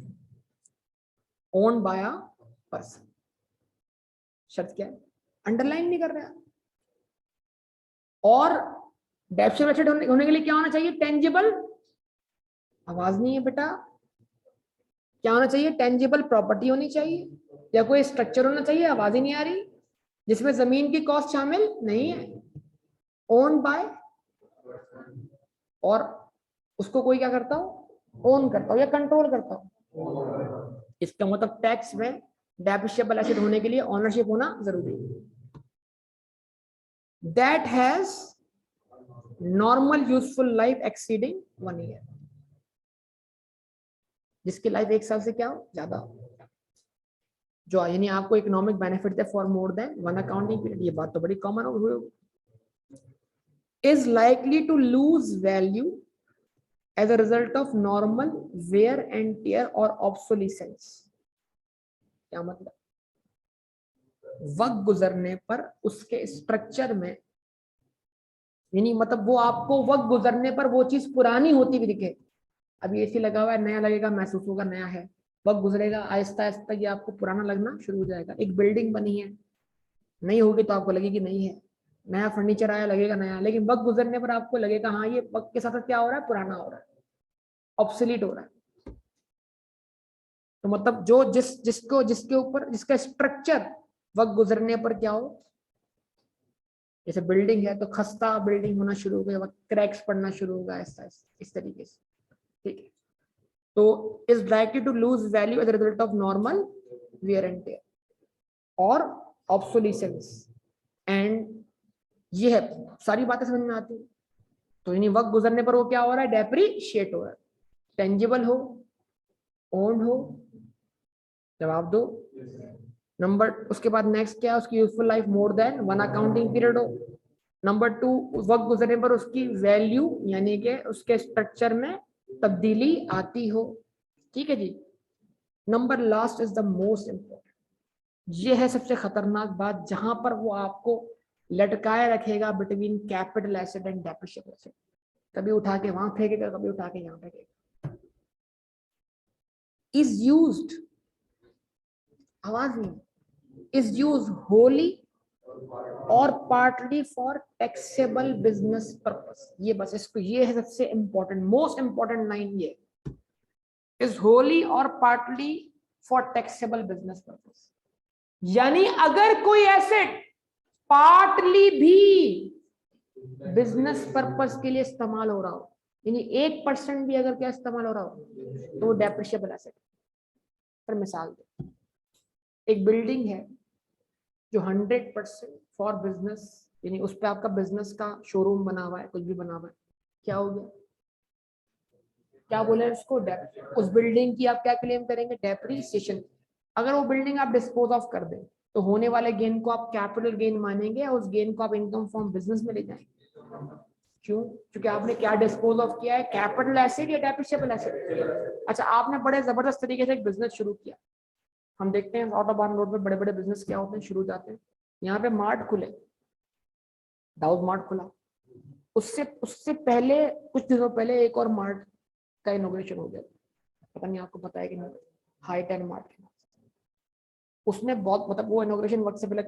ओन्ड बाय अ पर्सन। शर्त क्या है, अंडरलाइन नहीं कर रहा। और डेप्रिशिएबल एसेट होने के लिए क्या होना चाहिए, टेंजिबल, आवाज नहीं है बेटा, क्या होना चाहिए, टेंजिबल प्रॉपर्टी होनी चाहिए या कोई स्ट्रक्चर होना चाहिए, आवाज ही नहीं आ रही, जिसमें जमीन की कॉस्ट शामिल नहीं है, ओन बाय, और उसको कोई क्या करता हो, ओन करता हो या कंट्रोल करता हो। इसका मतलब टैक्स में डेप्रिशिएबल एसेट होने के लिए ओनरशिप होना जरूरी है। That has normal useful life exceeding 1 year, जिसकी लाइफ 1 साल से क्या हो ज्यादा हो, जो यानी आपको इकोनॉमिक बेनिफिट है for more than 1 accounting period. ये बात तो बड़ी कॉमन हो, is likely to lose value as a result of normal wear and tear or obsolescence। क्या मतलब, वक्त गुजरने पर उसके स्ट्रक्चर में, यानी मतलब वो आपको वक्त गुजरने पर वो चीज पुरानी होती हुई दिखे। अभी एसी लगा हुआ है, नया लगेगा, महसूस होगा नया है, वक्त गुजरेगा आहिस्ता आहिस्ता ये आपको पुराना लगना शुरू हो जाएगा। एक बिल्डिंग बनी है, नहीं होगी तो आपको लगेगी नहीं है, नया फर्नीचर आया लगेगा नया, लेकिन वक्त गुजरने पर आपको लगेगा हाँ ये वक्त के साथ क्या हो रहा है, पुराना हो रहा है, ऑब्सोलीट हो रहा है। तो मतलब जो जिसको जिसके ऊपर जिसका स्ट्रक्चर वक्त गुजरने पर क्या हो, जैसे बिल्डिंग है तो खस्ता बिल्डिंग होना शुरू हो गया, वक्त क्रैक्स पड़ना शुरू होगा ऐसा इस तरीके से, ठीक है। तो is likely to lose value as a result of normal wear and tear और ऑब्सोलिसेंस, एंड ये है सारी बातें समझ में आती है। तो यानी वक्त गुजरने पर वो क्या हो रहा है, डेप्रीशिएट हो रहा है, टेंजिबल हो, ओन्ड हो, जवाब दो। नंबर उसके बाद नेक्स्ट क्या है, उसकी useful life more than 1 accounting period हो। नंबर 2 वक्त गुजरने पर उसकी वैल्यू यानी कि उसके स्ट्रक्चर में तब्दीली आती हो, ठीक है जी। Number last is the most important, ये है सबसे खतरनाक बात, जहां पर वो आपको लटकाए रखेगा between capital asset and depreciable asset, कभी उठा के वहां फेंकेगा, कभी उठा के यहां फेंकेगा। इज यूज्ड, आवाज नहीं, इज यूज होली और partly for taxable business purpose. ये बस इसको, ये है सबसे इंपॉर्टेंट मोस्ट इंपॉर्टेंट लाइन, ये इज होली और partly for taxable business purpose. यानी अगर कोई एसेट पार्टली भी बिजनेस पर्पस के लिए इस्तेमाल हो रहा हो, यानी 1% भी अगर क्या इस्तेमाल हो रहा हो तो वो डेप्रिशिएबल एसेट। पर मिसाल दे, एक बिल्डिंग है जो 100% फॉर बिजनेस, यानी उस पर आपका बिजनेस का शोरूम बना हुआ है, कुछ भी बना हुआ है, क्या हो गया, क्या बोले उसको, उस बिल्डिंग की आप क्या क्लेम करेंगे, डेप्रिसिएशन। अगर वो बिल्डिंग आप डिस्पोज ऑफ कर दें तो होने वाले गेन को आप कैपिटल गेन मानेंगे और उस गेन को आप इनकम फ्रॉम बिजनेस में ले जाएंगे। क्यों? क्योंकि आपने क्या डिस्पोज ऑफ किया है, कैपिटल एसेट या डेप्रिशिएबल एसेट। अच्छा, आपने बड़े जबरदस्त तरीके से एक बिजनेस शुरू किया। हम देखते हैं ऑटोबान रोड पे बड़े बड़े बिजनेस क्या होते हैं, शुरू जाते हैं। यहाँ पे मार्ट खुले, दाऊद मार्ट खुला, उससे उससे पहले कुछ दिनों पहले एक और मार्ट का इनोग्रेशन हो गया। पता नहीं आपको पता है कि नहीं, हाई टेन मार्ट के नाम से। उसने बहुत मतलब वो इनोग्रेशन वक्त से पहले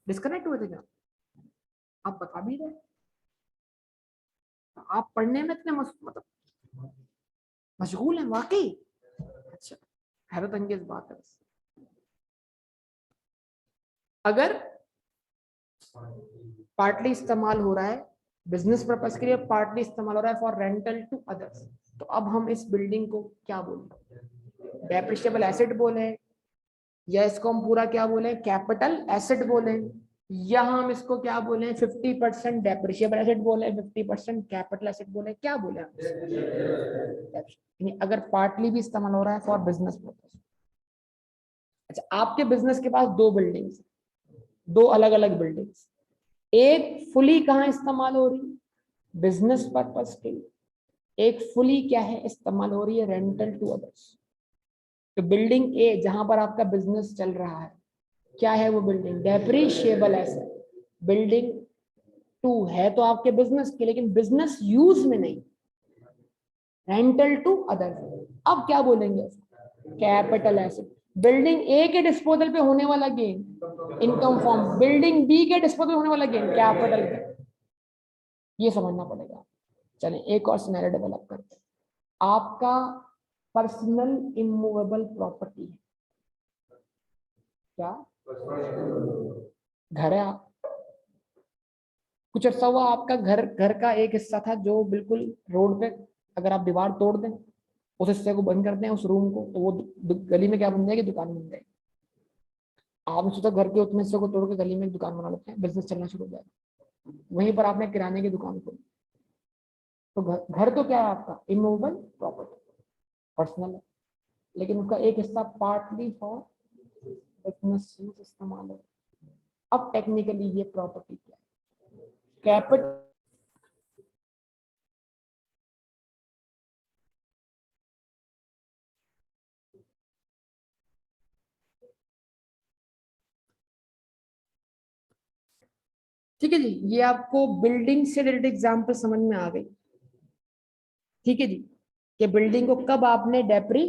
डिस्कनेक्ट हुए थे क्या? आप बता भी रहे, आप पढ़ने में इतने मतलब मशगूल हैं वाकई। अच्छा, हैरत अंगेज बात है। अगर पार्टली इस्तेमाल हो रहा है बिजनेस पर्पस के लिए, पार्टली इस्तेमाल हो रहा है फॉर रेंटल टू अदर्स, तो अब हम इस बिल्डिंग को क्या बोलें? डेप्रिशिएबल एसेट बोले, या इसको हम पूरा क्या बोले, कैपिटल एसेट बोले, या हम इसको क्या बोले, 50% डेप्रिशिएबल एसेट बोले, 50% कैपिटल एसेट बोले, क्या बोले हम? अगर पार्टली भी इस्तेमाल हो रहा है फॉर बिजनेस पर्पस। अच्छा, आपके बिजनेस के पास दो बिल्डिंग्स, दो अलग अलग बिल्डिंग्स, एक फुली कहाँ इस्तेमाल हो रही, बिजनेस पर्पस के लिए, एक फुली क्या है, इस्तेमाल हो रही है रेंटल टू अदर्स। तो बिल्डिंग ए जहां पर आपका बिजनेस चल रहा है, क्या है वो बिल्डिंग? Depreciable asset. बिल्डिंग टू है तो आपके बिजनेस के, लेकिन बिजनेस यूज में नहीं, रेंटल टू अदर। अब क्या बोलेंगे? Capital asset. बिल्डिंग ए के डिस्पोजल पे होने वाला gain income from, building B के डिस्पोजल होने वाला गेन कैपिटल गेन। ये समझना पड़ेगा। चलें एक और सिनेरियो डेवलप करते हैं। आपका पर्सनल इमूवेबल प्रॉपर्टी है, क्या घर है? आप कुछ अर्सा हुआ आपका घर का एक हिस्सा था जो बिल्कुल रोड पे, अगर आप दीवार तोड़ दें, उस हिस्से को बंद कर दें, उस रूम को, तो वो गली में क्या बन जाएगी? दुकान बन जाएगी। आपने सोचा घर के उतने हिस्से को तोड़ के गली में एक दुकान बना लेते हैं, बिजनेस चलना शुरू हो जाएगा। वहीं पर आपने किराने की दुकान खोली। तो घर तो क्या है आपका? इमूवेबल प्रॉपर्टी, पर्सनल है, लेकिन उसका एक हिस्सा पार्टली फॉर बिजनेस यूज इस्तेमाल है। अब टेक्निकली ये प्रॉपर्टी क्या है? कैपिटल। ठीक है जी, ये आपको बिल्डिंग से रिलेटेड एग्जांपल समझ में आ गई। ठीक है जी, कि बिल्डिंग को कब आपने डेप्री,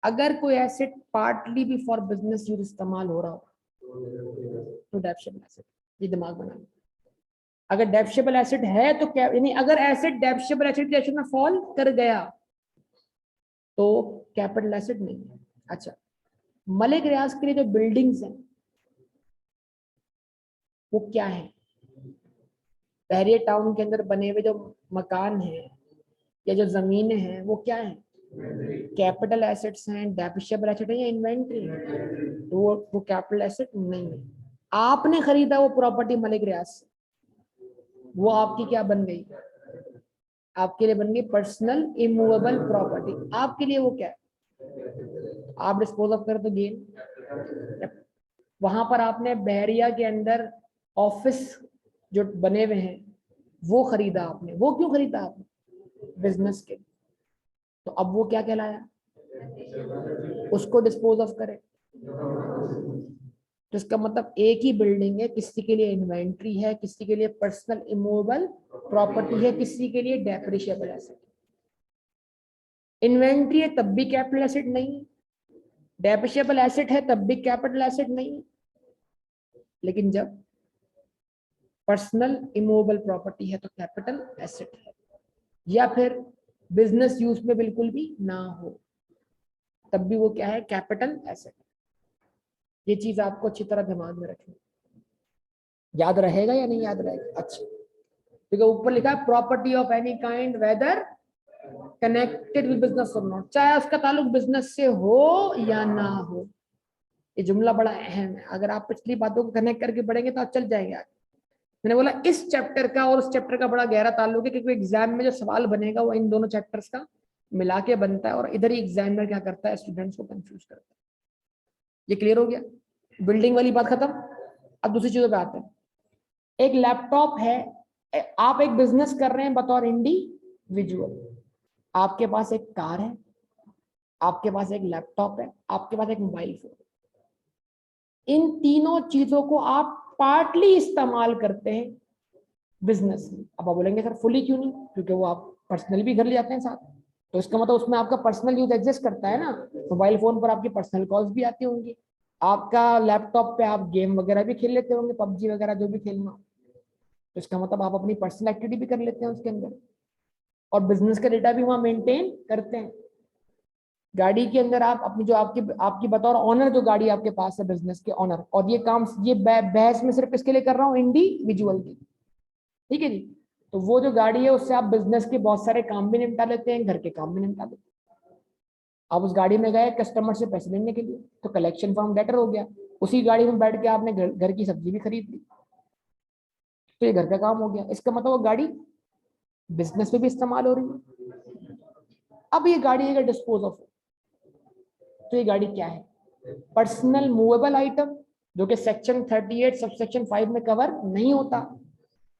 अगर कोई एसेट पार्टली भी फॉर बिजनेस यूज इस्तेमाल हो रहा हो तो डेप्शिएबल एसेट। ये दिमाग बनाना। अगर डेप्शिएबल एसेट है तो क्या, यानी अगर एसेट डेप्शिएबल एसेट के एसेट में फॉल कर गया तो कैपिटल एसेट नहीं है। अच्छा, मलिक रियाज के लिए जो बिल्डिंग्स हैं वो क्या है? बहरिया टाउन के अंदर बने हुए जो मकान हैं या जो जमीनें हैं वो क्या है? कैपिटल एसेट्स हैं, डेप्रिशिएबल एसेट है या इन्वेंट्री है? तो वो कैपिटल एसेट नहीं है। आपने खरीदा वो प्रॉपर्टी मलिक रियाज से, वो आपकी क्या बन गई? आपके लिए बन गई पर्सनल इमूवेबल प्रॉपर्टी। आपके लिए वो क्या है? आप डिस्पोज ऑफ कर तो गेन। वहां पर आपने बहरिया के अंदर ऑफिस जो बने हुए हैं वो खरीदा आपने, वो क्यों खरीदा आपने? बिजनेस के। तो अब वो क्या कहलाया? उसको डिस्पोज ऑफ करे। तो इसका मतलब एक ही बिल्डिंग है, किसी के लिए इन्वेंट्री है, किसी के लिए पर्सनल इमूवेबल प्रॉपर्टी है, किसी के लिए डेप्रिशिएबल एसेट। इन्वेंट्री है तब भी कैपिटल एसेट नहीं, डेप्रिशिएबल एसेट है तब भी कैपिटल एसेट नहीं, लेकिन जब पर्सनल इमूवेबल प्रॉपर्टी है तो कैपिटल एसेट है। या फिर बिजनेस यूज में बिल्कुल भी ना हो तब भी वो क्या है? Capital asset. ये चीज आपको अच्छी तरह दिमाग में रखनी। याद रहेगा या नहीं याद रहेगा? अच्छा, क्योंकि ऊपर लिखा है property of any kind whether connected with business और नॉट, चाहे उसका ताल्लुक बिजनेस से हो या ना हो। ये जुमला बड़ा अहम है, अगर आप पिछली बातों को कनेक्ट करके पढ़ेंगे तो आप चल जाएंगे आगे। मैंने बोला इस चैप्टर का और उस चैप्टर का बड़ा गहरा ताल्लुक है, क्योंकि एग्जाम में जो सवाल बनेगा वो इन दोनों चैप्टर्स का मिला के बनता है, और इधर ही एग्जामिनर क्या करता है? स्टूडेंट्स को कंफ्यूज करता है। ये क्लियर हो गया, बिल्डिंग वाली बात खत्म। अब दूसरी चीजों पे आते हैं। एक लैपटॉप है, आप एक बिजनेस कर रहे हैं बतौर इंडिविजुअल, आपके पास एक कार है, आपके पास एक लैपटॉप है, आपके पास एक मोबाइल फोन। इन तीनों चीजों को आप पार्टली इस्तेमाल करते हैं बिजनेस में। अब आप बोलेंगे सर फुली क्यों नहीं, क्योंकि वो आप पर्सनल भी घर ले जाते हैं साथ, तो इसका मतलब उसमें आपका पर्सनल यूज एग्जिस्ट करता है ना। मोबाइल फोन पर आपकी पर्सनल कॉल्स भी आती होंगी, आपका लैपटॉप पे आप गेम वगैरह भी खेल लेते होंगे, पबजी वगैरह जो भी खेलना, तो इसका मतलब आप अपनी पर्सनल एक्टिविटी भी कर लेते हैं उसके अंदर, और बिजनेस का डेटा भी वहां मेंटेन करते हैं। गाड़ी के अंदर आप अपनी जो आपकी आपकी बतौर ऑनर जो गाड़ी आपके पास है बिजनेस के ऑनर, और ये काम ये बहस में सिर्फ इसके लिए कर रहा हूँ इंडिविजुअल की, ठीक है जी। तो वो जो गाड़ी है उससे आप बिजनेस के बहुत सारे काम भी निपटा लेते हैं, घर के काम भी निपटा लेते हैं। आप उस गाड़ी में गए कस्टमर से पैसे लेने के लिए, तो कलेक्शन फॉर्म बेटर हो गया, उसी गाड़ी में बैठ के आपने घर की सब्जी भी खरीद ली, तो ये घर का काम हो गया। इसका मतलब वो गाड़ी बिजनेस में भी इस्तेमाल हो रही है। अब ये गाड़ी अगर डिस्पोज ऑफ, तो ये गाड़ी क्या है? पर्सनल मूवेबल आइटम, जो कि सेक्शन 38 सब सेक्शन 5 में कवर नहीं होता,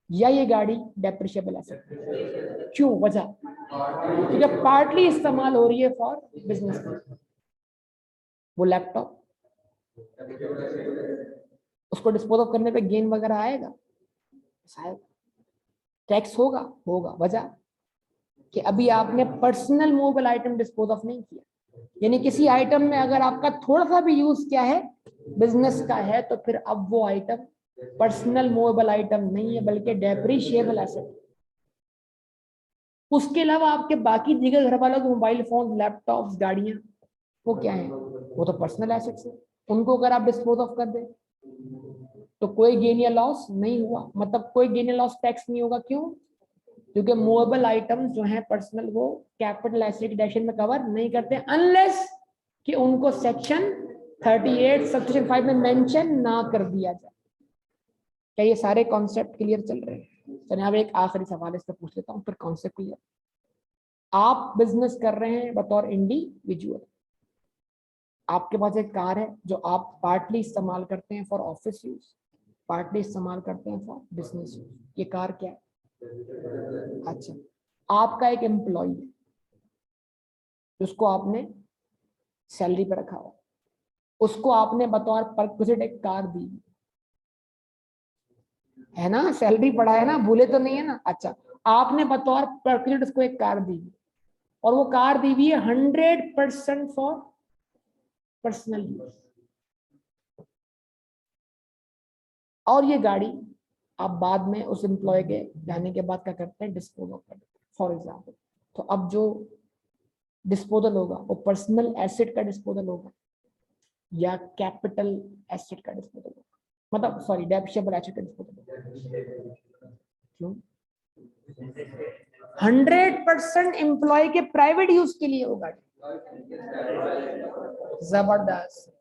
या ये गाड़ी डेप्रिशिएबल एसेट। क्यों? वजह क्योंकि पार्टली इस्तेमाल हो रही है फॉर बिजनेस। वो लैपटॉप, उसको डिस्पोज ऑफ करने पे गेन वगैरह आएगा, शायद टैक्स होगा, वजह कि अभी आपने personal movable item dispose of नहीं किया। यानी किसी आइटम में अगर आपका थोड़ा सा भी यूज क्या है बिजनेस का है, तो फिर अब वो आइटम पर्सनल मूवेबल आइटम नहीं है बल्कि डेप्रिशिएबल एसेट। उसके अलावा आपके बाकी दिगर घर वालों के मोबाइल फोन, लैपटॉप्स, गाड़ियां, वो क्या है? वो तो पर्सनल एसेट्स है। उनको अगर आप डिस्पोज ऑफ कर दें तो कोई गेन या लॉस नहीं हुआ, मतलब कोई गेन या लॉस टैक्स नहीं होगा। क्यों? क्योंकि मूवेबल आइटम्स जो हैं पर्सनल, वो कैपिटल एसेट डेफिनेशन में कवर नहीं करते अनलेस कि उनको सेक्शन 38 सेक्शन 5 में मेंशन ना कर दिया जाए। क्या ये सारे कॉन्सेप्ट क्लियर चल रहे हैं? चलिए अब एक आखिरी सवाल इस पर पूछ लेता हूँ, फिर कॉन्सेप्ट क्लियर। आप बिजनेस कर रहे हैं बतौर इंडिविजुअल, आपके पास एक कार है जो आप पार्टली इस्तेमाल करते हैं फॉर ऑफिस यूज, पार्टली इस्तेमाल करते हैं फॉर बिजनेस यूज। ये कार क्या है? अच्छा, आपका एक एम्प्लॉय है जिसको आपने सैलरी पर रखा हुआ, उसको आपने बतौर परक्विजिट एक कार दी है ना, सैलरी पड़ा है ना, भूले तो नहीं है ना। अच्छा, आपने बतौर परक्विजिट उसको एक कार दी, और वो कार दी हुई है 100% फॉर पर्सनल यूज, और ये गाड़ी आप बाद में उस एम्प्लॉय के जाने के बाद क्या करते हैं? डिस्पोज ऑफ कर देते हैं फॉर एग्जाम्पल। तो अब जो डिस्पोजल होगा वो पर्सनल एसेट का डिस्पोजल होगा या कैपिटल एसेट का डिस्पोजल होगा, मतलब सॉरी डेप्रिशिएबल एसेट का डिस्पोजल। क्यों? 100% एम्प्लॉय के प्राइवेट यूज के लिए होगा। जबरदस्त,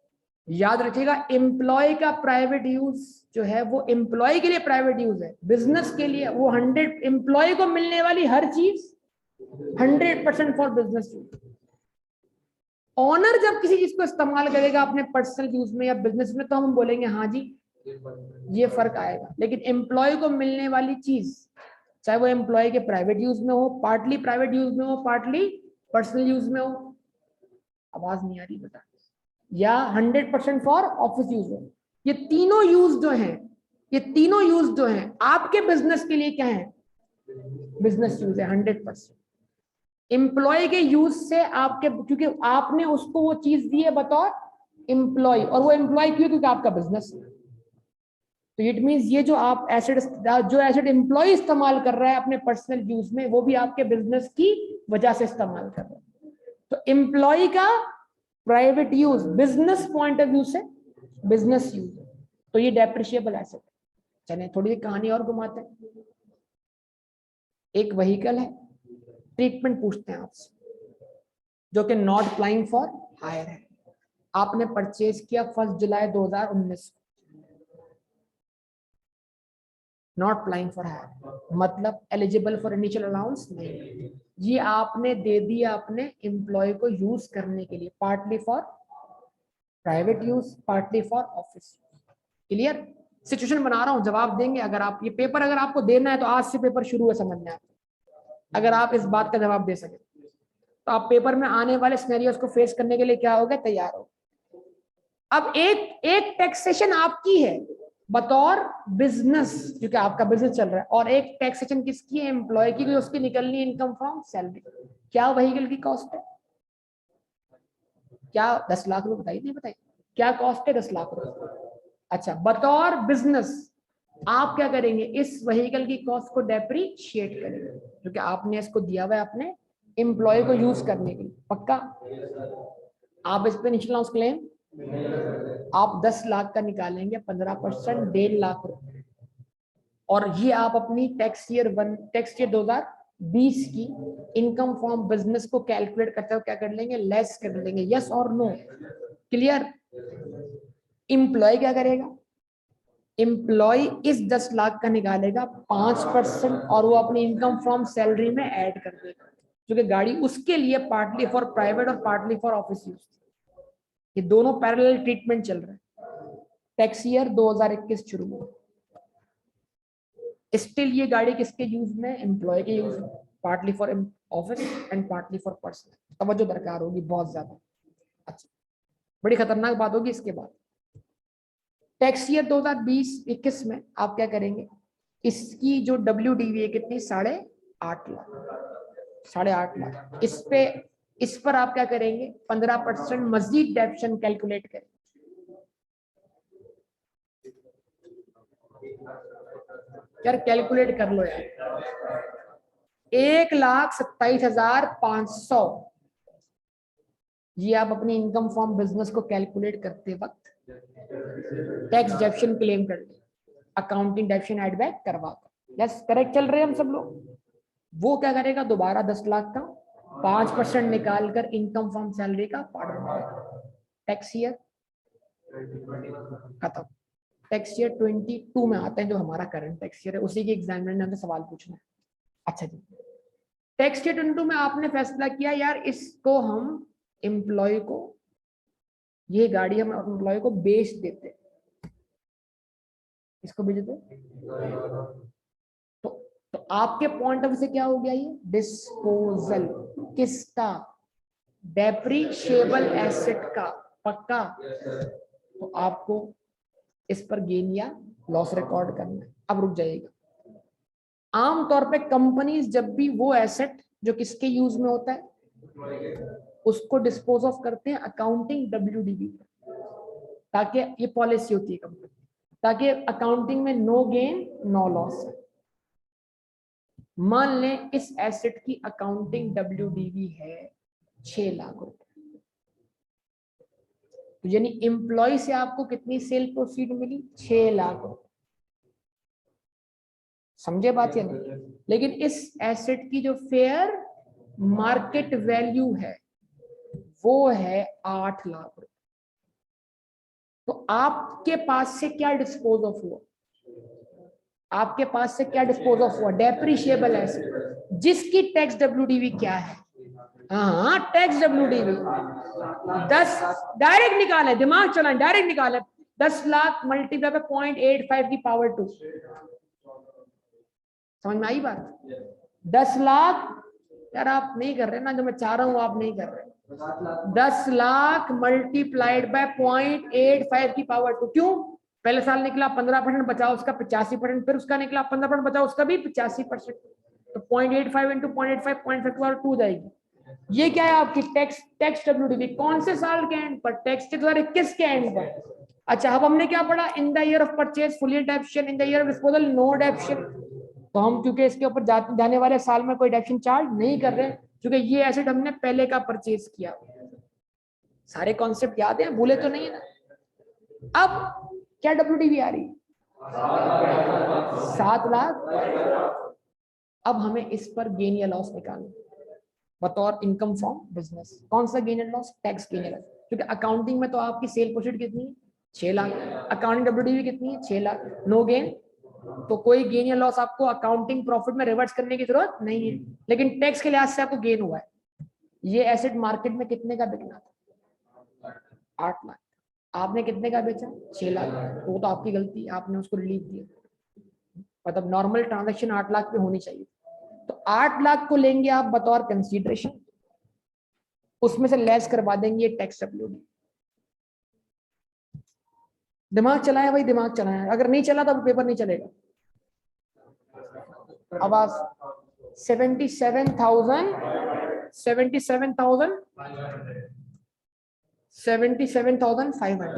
याद रखिएगा, एम्प्लॉय का प्राइवेट यूज जो है वो एम्प्लॉय के लिए प्राइवेट यूज है, बिजनेस के लिए वो 100, एम्प्लॉय को मिलने वाली हर चीज 100% फॉर बिजनेस यूज। ऑनर जब किसी चीज को इस्तेमाल करेगा अपने पर्सनल यूज में या बिजनेस में, तो हम बोलेंगे हाँ जी ये फर्क आएगा। लेकिन एम्प्लॉय को मिलने वाली चीज, चाहे वो एम्प्लॉय के प्राइवेट यूज में हो, पार्टली प्राइवेट यूज में हो, पार्टली पर्सनल यूज में हो, आवाज नहीं आ रही बता, या 100% फॉर ऑफिस यूज हो, ये तीनों यूज जो हैं, ये तीनों यूज जो हैं आपके बिजनेस के लिए क्या है? बिजनेस यूज है 100%। एम्प्लॉय के यूज से आपके, क्योंकि आपने उसको वो चीज दी है बतौर एम्प्लॉय, और वो एम्प्लॉय क्यों? क्योंकि आपका बिजनेस है। तो इट मींस ये जो आप एसेट, जो एसेट एम्प्लॉय इस्तेमाल कर रहा है अपने पर्सनल यूज में, वो भी आपके बिजनेस की वजह से इस्तेमाल कर रहा है। तो एम्प्लॉय का private use business point of view से बिजनेस यूज, तो ये डेप्रिशिएबल एसेट। चलिए थोड़ी कहानी और घुमाते हैं। एक व्हीकल है, ट्रीटमेंट पूछते हैं आपसे, जो कि नॉट अप्लाइंग फॉर हायर है, आपने परचेज किया 1 जुलाई 2019, नॉट अप्लाइंग फॉर हायर मतलब एलिजिबल फॉर इनिशियल अलाउंस नहीं, ये आपने दे दिया अपने एम्प्लॉय को यूज करने के लिए, partly for private use, partly for office. Clear? Situation बना रहा हूं, जवाब देंगे। अगर आप ये पेपर अगर आपको देना है तो आज से पेपर शुरू है समझने आप। अगर आप इस बात का जवाब दे सके तो आप पेपर में आने वाले सिनेरियोस को फेस करने के लिए क्या हो गए, तैयार हो। अब एक टैक्सेशन आपकी है बतौर बिजनेस, क्योंकि आपका बिजनेस चल रहा है, और एक टैक्सेशन किसकी है, एम्प्लॉय की, उसकी निकलनी इनकम फ्रॉम सैलरी। क्या व्हीकल की कॉस्ट है? क्या 10 लाख रुपए? बताइए, नहीं बताइए क्या कॉस्ट है 10 लाख रुपए। अच्छा, बतौर बिजनेस आप क्या करेंगे, इस व्हीकल की कॉस्ट को डेप्रीशिएट करेंगे, क्योंकि आपने इसको दिया हुआ है अपने एम्प्लॉय को यूज करने के लिए। पक्का? आप इस पे इनिशियल लॉस क्लेम आप 10 लाख का निकालेंगे, 15% 1.5 लाख रुपए, और ये आप अपनी टैक्स ईयर 2020 की इनकम फ्रॉम बिजनेस को कैलकुलेट करते हो क्या कर लेंगे, लेस कर लेंगे। यस और नो? क्लियर? एम्प्लॉय क्या करेगा, एम्प्लॉय इस 10 लाख का निकालेगा 5% और वो अपनी इनकम फ्रॉम सैलरी में ऐड कर देगा, क्योंकि गाड़ी उसके लिए पार्टली फॉर प्राइवेट और पार्टली फॉर ऑफिस यूज। ये दोनों पैरेलल ट्रीटमेंट चल रहा है। टैक्स ईयर 2021 शुरू हुआ, स्टिल ये गाड़ी किसके यूज में, एम्प्लॉय के यूज में, partly for office and partly for personal. तवज्जो दरकार होगी बहुत ज्यादा। अच्छा, बड़ी खतरनाक बात होगी इसके बाद। टैक्स ईयर 2020-21 में आप क्या करेंगे, इसकी जो WDV है कितनी, 8.5 लाख, 8.5 लाख। इस पर आप क्या करेंगे, 15% मजीद डेप्शन कैलकुलेट करें। यार कैलकुलेट कर लो यार, 1,27,500 ये आप अपनी इनकम फ्रॉम बिजनेस को कैलकुलेट करते वक्त टैक्स डेप्शन क्लेम कर ले, अकाउंटिंग डेप्शन एड बैक करवा कर। यस, करेक्ट चल रहे हैं हम सब लोग। वो क्या करेगा, दोबारा 10 लाख का 5% निकाल कर इनकम फ्रॉम सैलरी का पार्ट बनाएगा। टैक्स ईयर खत्म। टैक्स ईयर 22 में आते हैं जो हमारा करंट टैक्स ईयर है, उसी के एग्जामिनर ने हमसे सवाल पूछना है। अच्छा जी, टैक्स ईयर 22 में आपने फैसला किया यार इसको हम एम्प्लॉय को, ये गाड़ी हम एम्प्लॉय को बेच देते, इसको बेच देते। तो आपके पॉइंट ऑफ से क्या हो गया, ये डिस्पोजल किसका, डेप्रीशिएबल एसेट का। पक्का? तो आपको इस पर गेन या लॉस रिकॉर्ड करना है। अब रुक जाइएगा, आमतौर पे कंपनीज जब भी वो एसेट जो किसके यूज में होता है उसको डिस्पोज ऑफ करते हैं अकाउंटिंग WDV, ताकि ये पॉलिसी होती है कंपनी, ताकि अकाउंटिंग में नो गेन नो लॉस। मान लें इस एसेट की अकाउंटिंग WDV है 6 लाख रुपए, तो यानी एम्प्लॉय से आपको कितनी सेल प्रोसीड मिली, 6 लाख रुपए। समझे बात या नहीं? लेकिन इस एसेट की जो फेयर मार्केट वैल्यू है वो है 8 लाख रुपए। तो आपके पास से क्या डिस्पोज ऑफ हुआ, आपके पास से क्या डिस्पोज ऑफ हुआ, डेप्रीशिएबल एसेट, जिसकी टैक्स WDV क्या है, हाँ टैक्स WDV 10, डायरेक्ट निकाले, दिमाग चलाएं, डायरेक्ट निकाले, 10 लाख मल्टीप्लाई बाय 0.85 की पावर 2। समझ में आई बात? 10 लाख, यार आप नहीं कर रहे ना, जो मैं चाह रहा हूं आप नहीं कर रहे। 10 लाख मल्टीप्लाइड बाय 0.85 की पावर 2। क्यों? पहले साल निकला 15% बचा उसका 85%, फिर उसका निकला 15% बचा उसका भी 85%, तो 0.85 इंटू 0.85 0.5 2 जाएगी। ये क्या है आपकी टैक्स WDV कौन से साल के एंड पर, टैक्स 2021 के एंड पर। अच्छा, अब हमने क्या पढ़ा, in the year of purchase full depreciation, in the year of disposal no depreciation. तो हम क्योंकि इसके ऊपर जाने वाले साल में कोई डेप्शन चार्ज नहीं कर रहे, क्योंकि ये एसेट हमने पहले का परचेज किया। सारे कॉन्सेप्ट याद है, भूले तो नहीं है ना? अब क्या WDV आ रही, 7 लाख। अब हमें इस पर गेन या लॉस निकालना बतौर इनकम फ्रॉम बिजनेस। कौन सा gain and loss, tax gain and loss, क्योंकि अकाउंटिंग में तो आपकी सेल प्रोसीड कितनी है 6 लाख, अकाउंटिंग WDV कितनी है 6 लाख, नो गेन, तो कोई गेन या लॉस आपको अकाउंटिंग प्रॉफिट में रिवर्स करने की जरूरत नहीं है, लेकिन टैक्स के लिहाज से आपको गेन हुआ है। ये एसेट मार्केट में कितने का बिकना था, 8 लाख। आपने कितने का बेचा? 6 लाख। तो वो तो आपकी गलती, आपने उसको रिलीफ दिया। मतलब नॉर्मल ट्रांजैक्शन 8 लाख पे होनी चाहिए। तो 8 लाख को लेंगे आप बतौर कंसीडरेशन, उसमें से लेस करवा देंगे टैक्स डब्ल्यूडी। दिमाग चलाया भाई, दिमाग चलाया, अगर नहीं चला तो पेपर नहीं चलेगा। अब आप 77,500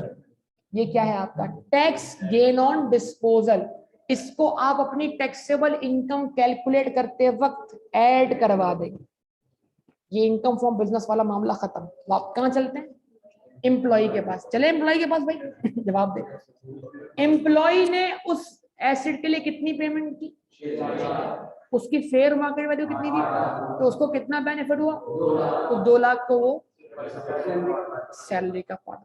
ये क्या है आपका? Tax gain on disposal. इसको आप अपनी टैक्सेबल इनकम कैलकुलेट करते वक्त ऐड करवा देंगे। ये इनकम फ्रॉम बिजनेस वाला मामला खत्म। तो आप कहां चलते हैं? एम्प्लॉय के पास चले। एम्प्लॉय के पास भाई जवाब दे। एम्प्लॉय ने उस एसेट के लिए कितनी पेमेंट की? उसकी फेयर मार्केट वैल्यू कितनी थी? तो उसको कितना बेनिफिट हुआ? तो 2 लाख को वो सैलरी का पार्ट,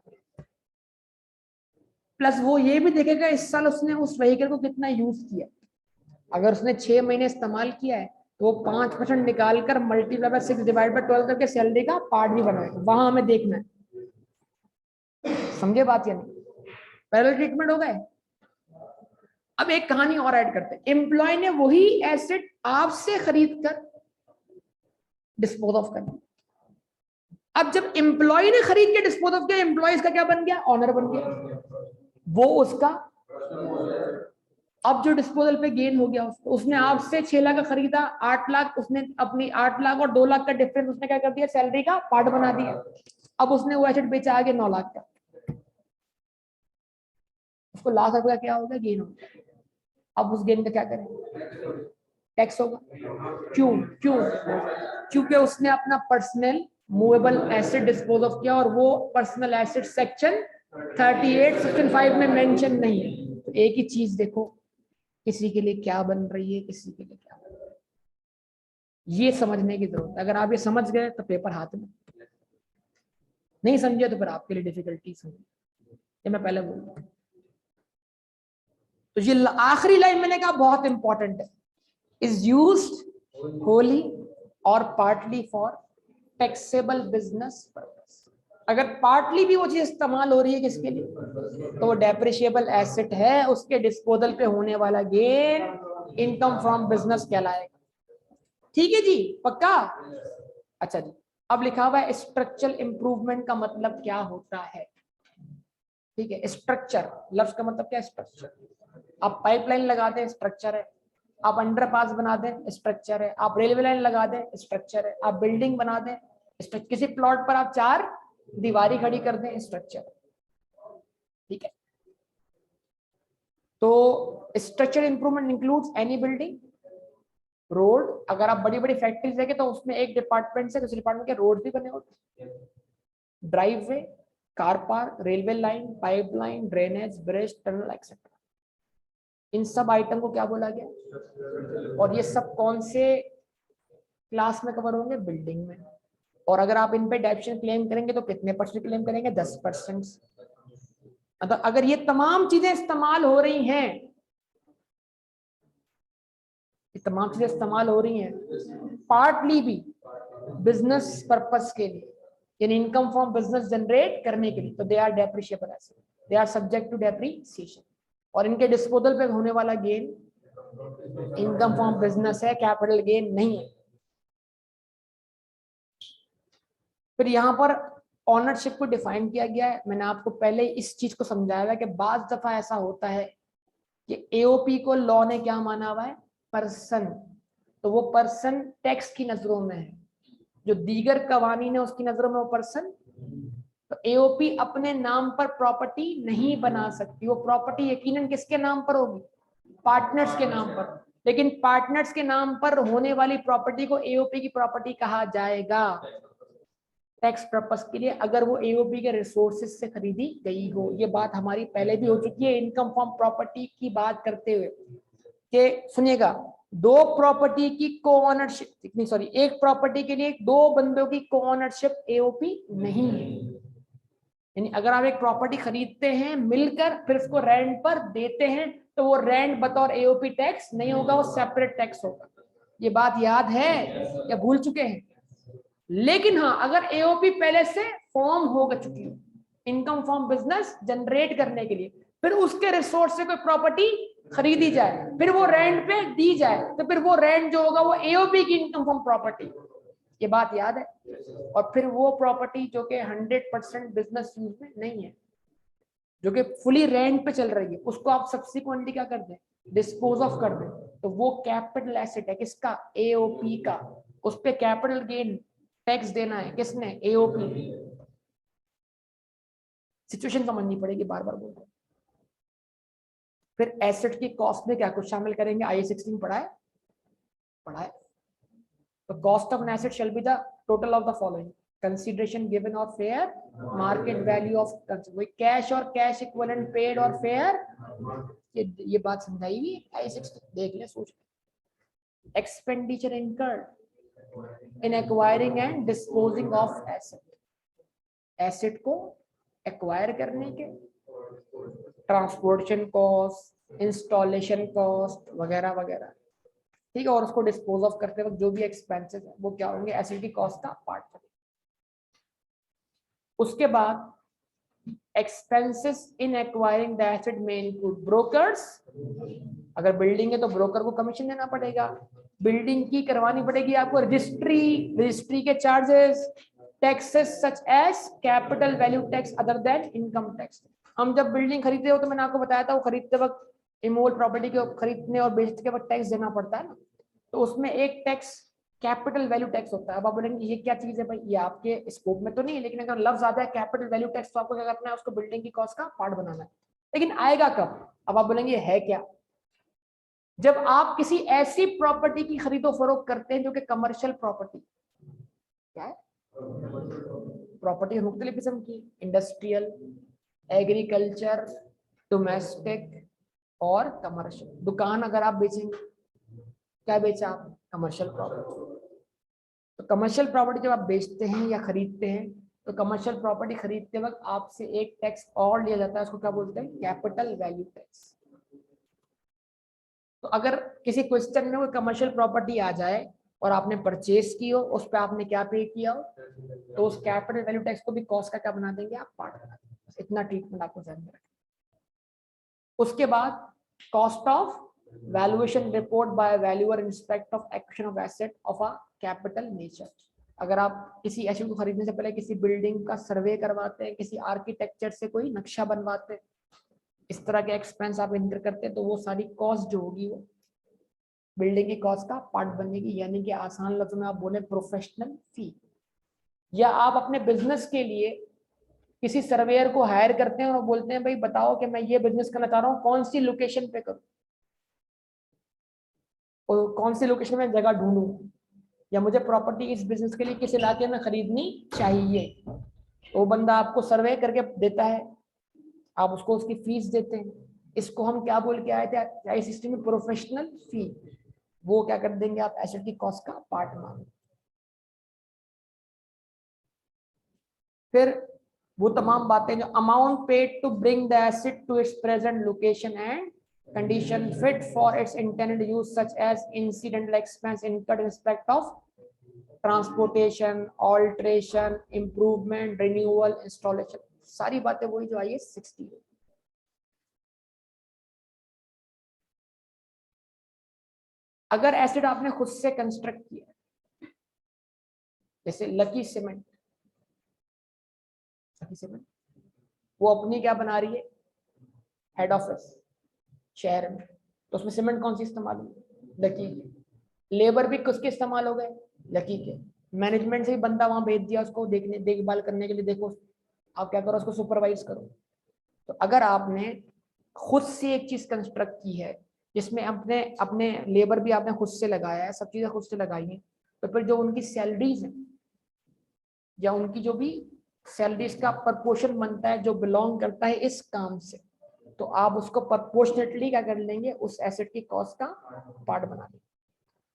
प्लस वो ये भी देखेगा इस साल उसने उस व्हीकल को कितना यूज किया। अगर उसने 6 महीने इस्तेमाल किया है तो वो 5% निकाल कर मल्टीप्लाई बाय 6 डिवाइड बाय 12 करके सैलरी का पार्ट भी बनाएगा। वहां हमें देखना है। समझे बात या नहीं? पैरेलल ट्रीटमेंट हो गए। अब एक कहानी और ऐड करते हैं। एम्प्लॉय ने वही एसेट आपसे खरीद कर डिस्पोज ऑफ कर दिया। अब जब एम्प्लॉय ने खरीद के डिस्पोज ऑफ किया, एम्प्लॉय का क्या बन गया? ऑनर बन गया। वो उसका, अब जो डिस्पोजल पे गेन हो गया उसको, उसने आपसे 6 लाख का खरीदा, 8 लाख उसने अपनी 8 लाख और 2 लाख का डिफरेंस उसने क्या कर दिया? सैलरी का पार्ट बना दिया। अब उसने वो एसेट बेचा आगे 9 लाख का, उसको लाख रुपए का क्या होगा? गेन होगा। अब उस गेन का क्या करें? टैक्स होगा। क्यों? क्यों? क्योंकि उसने अपना personal movable asset dispose of किया और वो पर्सनल एसेट सेक्शन 38 सेक्शन 5 में मेंशन नहीं है। तो एक ही चीज देखो, किसी के लिए क्या बन रही है, किसी के लिए क्या बन रही है, ये समझने की जरूरत है। अगर आप ये समझ गए तो पेपर हाथ में, नहीं समझे तो फिर आपके लिए डिफिकल्टीज होंगी। ये मैं पहले बोल रहा हूं। तो ये आखिरी लाइन मैंने कहा बहुत इंपॉर्टेंट है। इज यूज्ड होली और partly for taxable business purpose. अगर पार्टली भी वो चीज इस्तेमाल हो रही है किसके लिए, तो वो डेप्रिशिएबल एसेट है, उसके डिस्पोजल पे होने वाला गेन इनकम फ्रॉम बिजनेस कहलाएगा। ठीक है जी, पक्का? अच्छा जी, अब लिखा हुआ है स्ट्रक्चरल इंप्रूवमेंट का मतलब क्या होता है। ठीक है, स्ट्रक्चर लफ्ज का मतलब क्या है? स्ट्रक्चर। आप पाइपलाइन लगा दें, स्ट्रक्चर है। आप अंडरपास बना दें, स्ट्रक्चर है। आप रेलवे लाइन लगा दें, स्ट्रक्चर है। आप बिल्डिंग बना दें, किसी प्लॉट पर आप 4 दीवारी खड़ी कर दें, स्ट्रक्चर। ठीक है, तो structure improvement includes any building, road. अगर आप बड़ी बड़ी फैक्ट्रीज देखें तो उसमें एक डिपार्टमेंट से दूसरे डिपार्टमेंट के रोड भी बने होते हैं। Driveway, car park, railway line, pipeline, drainage, bridge, tunnel etcetera. इन सब आइटम को क्या बोला गया? और ये सब कौन से क्लास में कवर होंगे? बिल्डिंग में। और अगर आप इन पे डेप्शन क्लेम करेंगे तो कितने % क्लेम करेंगे? 10%। मतलब अगर ये तमाम चीजें इस्तेमाल हो रही हैं, ये तमाम चीजें इस्तेमाल हो रही हैं पार्टली भी बिजनेस पर्पस के लिए, यानी इनकम फ्रॉम बिजनेस जनरेट करने के लिए, तो they are depreciable asset, they are subject to depreciation. और इनके डिस्पोजल पे होने वाला गेन इनकम फ्रॉम बिजनेस है, कैपिटल गेन नहीं है। फिर यहाँ पर ऑनरशिप को डिफाइन किया गया है। मैंने आपको पहले इस चीज को समझाया है कि बाज दफा ऐसा होता है कि एओपी को लॉ ने क्या माना हुआ है? पर्सन। तो वो पर्सन टैक्स की नजरों में है, जो दीगर कवानीन है उसकी नजरों में वो पर्सन। तो एओपी अपने नाम पर प्रॉपर्टी नहीं बना सकती। वो प्रॉपर्टी यकीनन किसके नाम पर होगी? पार्टनर्स के नाम पर। लेकिन पार्टनर्स के नाम पर होने वाली प्रॉपर्टी को एओपी की प्रॉपर्टी कहा जाएगा टैक्स पर्पस के लिए, अगर वो एओपी के रिसोर्सेज से खरीदी गई हो। ये बात हमारी पहले भी हो चुकी है इनकम फ्रॉम प्रॉपर्टी की बात करते हुए, कि सुनिएगा, 2 प्रॉपर्टी की को ऑनरशिप, नहीं सॉरी, एक प्रॉपर्टी के लिए 2 बंदों की को ऑनरशिप एओपी नहीं है। यानी अगर आप एक प्रॉपर्टी खरीदते हैं मिलकर, फिर उसको रेंट पर देते हैं, तो वो रेंट बतौर एओपी टैक्स नहीं होगा, वो सेपरेट टैक्स होगा। ये बात याद है या भूल चुके हैं? लेकिन हाँ, अगर एओपी पहले से फॉर्म हो चुकी हो, इनकम फ्रॉम बिजनेस जनरेट करने के लिए, फिर उसके रिसोर्स से कोई प्रॉपर्टी खरीदी जाए, फिर वो रेंट पे दी जाए, तो फिर वो रेंट जो होगा वो एओपी की इनकम फ्रॉम प्रॉपर्टी। ये बात याद है। और फिर वो प्रॉपर्टी जो कि 100% बिजनेस यूज में नहीं है, जो कि फुली रेंट पे चल रही है, उसको आप सब्सिक्वेंटली क्या कर दें, डिस्पोज ऑफ कर दें, तो वो कैपिटल एसेट है किसका, एओपी का। उस पे कैपिटल गेन टैक्स देना है किसने, एओपी। सिचुएशन समझनी पड़ेगी, बार बार बोल रहा हूं। फिर एसेट की कॉस्ट में क्या कुछ शामिल करेंगे, आई 16 पढ़ा है। तो cost of an asset shall be the total of the following, consideration given और fair market value of cash और कैश इक्विवेलेंट पेड और फेयर। ये बात समझाई हुई आई 16, देख ले सोच। Expenditure incurred in acquiring and disposing of asset, asset को एक्वायर करने के, ट्रांसपोर्टेशन कॉस्ट, इंस्टॉलेशन कॉस्ट वगैरह वगैरह, ठीक है। और उसको डिस्पोज ऑफ करते वक्त जो भी एक्सपेंसेस है वो क्या होंगे, एसेट की कॉस्ट का पार्ट होंगे। उसके बाद expenses in acquiring the asset में इंक्लूड ब्रोकर्स, अगर बिल्डिंग है तो ब्रोकर को कमीशन देना पड़ेगा, बिल्डिंग की करवानी पड़ेगी आपको रजिस्ट्री के charges, taxes such as capital value tax other than income tax. हम जब बिल्डिंग खरीदते हो तो मैंने आपको बताया था वो खरीदते वक्त इमोल प्रॉपर्टी के खरीदने और बेचने के वक्त टैक्स देना पड़ता है ना, तो उसमें एक टैक्स कैपिटल वैल्यू टैक्स होता है। अब आप बोलेंगे ये क्या चीज है भाई, ये आपके स्कोप में तो नहीं है, लेकिन अगर लफ्ज आता है कैपिटल वैल्यू टैक्स तो आपको क्या करना है, उसको बिल्डिंग की कॉस्ट का पार्ट बनाना है। लेकिन आएगा कब, अब आप बोलेंगे है क्या, जब आप किसी ऐसी प्रॉपर्टी की खरीदो फरोख्त करते हैं जो कि कमर्शियल प्रॉपर्टी, क्या है प्रॉपर्टी मुख्तलिफ किस्म की, इंडस्ट्रियल, एग्रीकल्चर, डोमेस्टिक और कमर्शियल। दुकान अगर आप बेचेंगे, क्या बेचा आप, कमर्शियल प्रॉपर्टी। तो कमर्शियल प्रॉपर्टी जब आप बेचते हैं या खरीदते हैं, तो कमर्शियल प्रॉपर्टी खरीदते वक्त आपसे एक टैक्स और लिया जाता है, उसको क्या बोलते हैं, कैपिटल वैल्यू टैक्स। तो अगर किसी क्वेश्चन में कोई कमर्शियल प्रॉपर्टी आ जाए और आपने परचेज की हो, उस पर आपने क्या पे किया हो, तो उस कैपिटल वैल्यू टैक्स को भी कॉस्ट का क्या बना देंगे, आप पार्ट बना देंगे। इतना ट्रीटमेंट आपको ध्यान में रखें। उसके बाद cost of valuation report by valuer in respect of acquisition of asset of a capital nature. अगर आप किसी एसेट को खरीदने से पहले किसी बिल्डिंग का सर्वे करवाते हैं, किसी आर्किटेक्चर से कोई नक्शा बनवाते हैं, इस तरह के एक्सपेंस आप इनकर करते हैं, तो वो सारी कॉस्ट जो होगी वो बिल्डिंग की कॉस्ट का पार्ट बनेगी। यानी कि आसान लफ्ज़ों में आप बोले प्रोफेशनल फी। या आप अपने बिजनेस के लिए किसी सर्वेयर को हायर करते हैं और बोलते हैं भाई बताओ कि मैं ये बिजनेस करना चाह रहा हूँ, कौन सी लोकेशन पे करूँ और कौन सी लोकेशन में जगह ढूंढूं, या मुझे प्रॉपर्टी इस बिजनेस के लिए किस इलाके में खरीदनी चाहिए, तो वो बंदा आपको सर्वे करके देता है, आप उसको उसकी फीस देते हैं। इसको हम क्या बोल के आए थे आई सिस्टम में, प्रोफेशनल फी। वो क्या कर देंगे आप एसेट की कॉस्ट का पार्ट मान। फिर वो तमाम बातें जो amount paid to bring the asset to its present location and condition fit for its intended use such as incidental expense incurred in respect of transportation, alteration, improvement, renewal, installation, सारी बातें वही जो आई है 60। अगर एसिड आपने खुद से कंस्ट्रक्ट किया, जैसे लकी सीमेंट वो अपनी क्या बना रही है, हेड ऑफिस शहर में, तो उसमें सीमेंट कौन सी इस्तेमाल हुई, लकी की। लेबर भी किसके इस्तेमाल हो गए, लकी के। मैनेजमेंट से ही बंदा वहां भेज दिया उसको देखने देखभाल करने के लिए, देखो आप क्या करो उसको सुपरवाइज करो। तो अगर आपने खुद से एक चीज कंस्ट्रक्ट की है जिसमें अपने अपने लेबर भी आपने खुद से लगाया है, सब चीजें खुद से लगाई हैं, तो फिर जो उनकी सैलरीज है या उनकी जो भी सैलरीज का प्रपोर्शन बनता है जो बिलोंग करता है इस काम से, तो आप उसको प्रपोर्शनेटली क्या कर लेंगे, उस एसेट की कॉस्ट का पार्ट बना देंगे।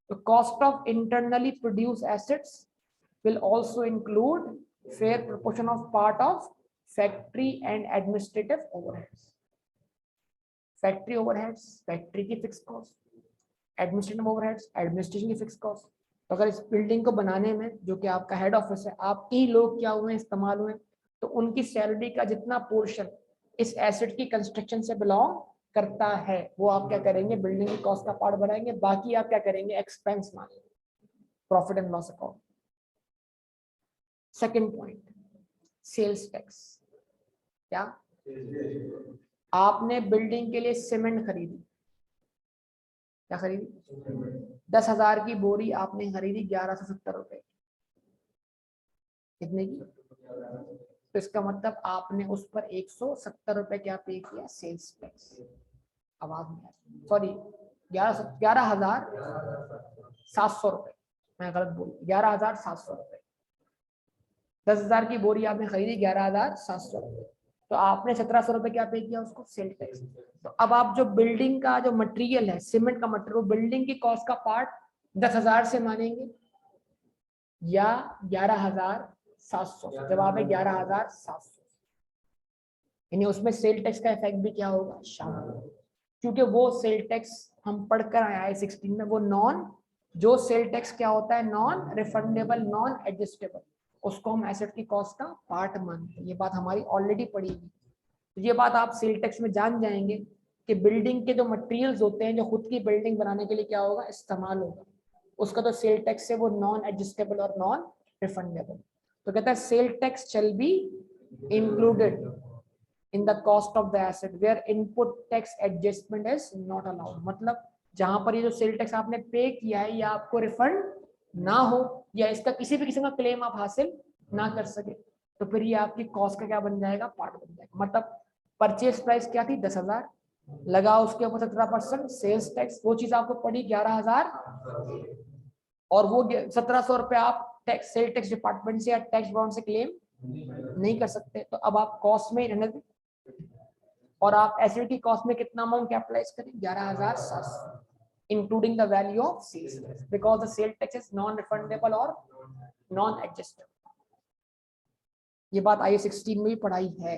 तो cost of internally produce assets will also include fair proportion of part of factory and administrative overheads. Factory overheads, factory की fixed cost, administrative overheads, administration की fixed cost। तो अगर इस बिल्डिंग को बनाने में जो कि आपका हेड ऑफिस है, आपके ही लोग क्या हुए इस्तेमाल हुए, तो उनकी सैलरी का जितना पोर्शन इस एसेट की कंस्ट्रक्शन से बिलोंग करता है वो आप क्या करेंगे, बिल्डिंग की कॉस्ट का पार्ट बनाएंगे, बाकी आप क्या करेंगे, एक्सपेंस मानेंगे, profit and loss account. Second point, sales tax. क्या आपने बिल्डिंग के लिए सीमेंट खरीदी, क्या खरीदी, 10,000 की बोरी आपने खरीदी 1170 रुपए, कितने की, तो इसका मतलब आपने उस पर 170 रुपए क्या पे किया, सेल्स टैक्स। आवाज में सॉरी 11,700 रुपए, मैं गलत बोल, 11,700 रुपए। 10,000 की बोरी आपने खरीदी 11,700 रुपए, तो आपने 1,700 रुपए क्या पे किया उसको, सेल टैक्स। तो अब आप जो बिल्डिंग का जो मटेरियल है, सीमेंट का मटेरियल, वो बिल्डिंग की कॉस्ट का पार्ट 10,000 से मानेंगे या 11,700। जवाब है 11,700, यानी उसमें सेल टैक्स का इफेक्ट भी क्या होगा, शामिल होगा, क्योंकि वो सेल टैक्स हम पढ़कर आए हैं 16 में, वो नॉन, जो सेल टैक्स क्या होता है, नॉन रिफंडेबल, नॉन एडजस्टेबल, उसको हम एसेट की कॉस्ट का पार्ट मानते हैं। ये बात हमारी ऑलरेडी पढ़ी हुई, तो ये बात आप सेल टैक्स में जान जाएंगे कि बिल्डिंग के जो मटेरियल्स होते हैं जो खुद की बिल्डिंग बनाने के लिए क्या होगा, इस्तेमाल होगा, उसका तो सेल टैक्स है वो नॉन एडजस्टेबल और नॉन रिफंडेबल। तो कहता है sale tax shall be included in the cost of the asset where input tax adjustment is not allowed। मतलब जहां पर ये जो सेल टैक्स आपने पे किया है या आपको रिफंड ना हो या इसका किसी भी किस्म का क्लेम आप हासिल ना कर सके, तो फिर ये आपकी कॉस्ट का क्या बन जाएगा, पार्ट बन जाएगा। मतलब परचेज प्राइस क्या थी, 10,000, लगा उसके ऊपर 17% सेल्स टैक्स, वो चीज आपको पड़ी 11,000, और वो 1,700 रुपए आप टैक्स, सेल टैक्स डिपार्टमेंट से या टैक्स बाउंड से क्लेम नहीं कर सकते। तो अब आप कॉस्ट में रहने दें, और आप एसेट की कॉस्ट में कितना अमाउंट कैपिटलाइज करें, 11,700, including the value of sales tax, because the sale tax is non refundable और नॉन एडजस्टेबल। ये बात IAS 16 में भी पढ़ाई है।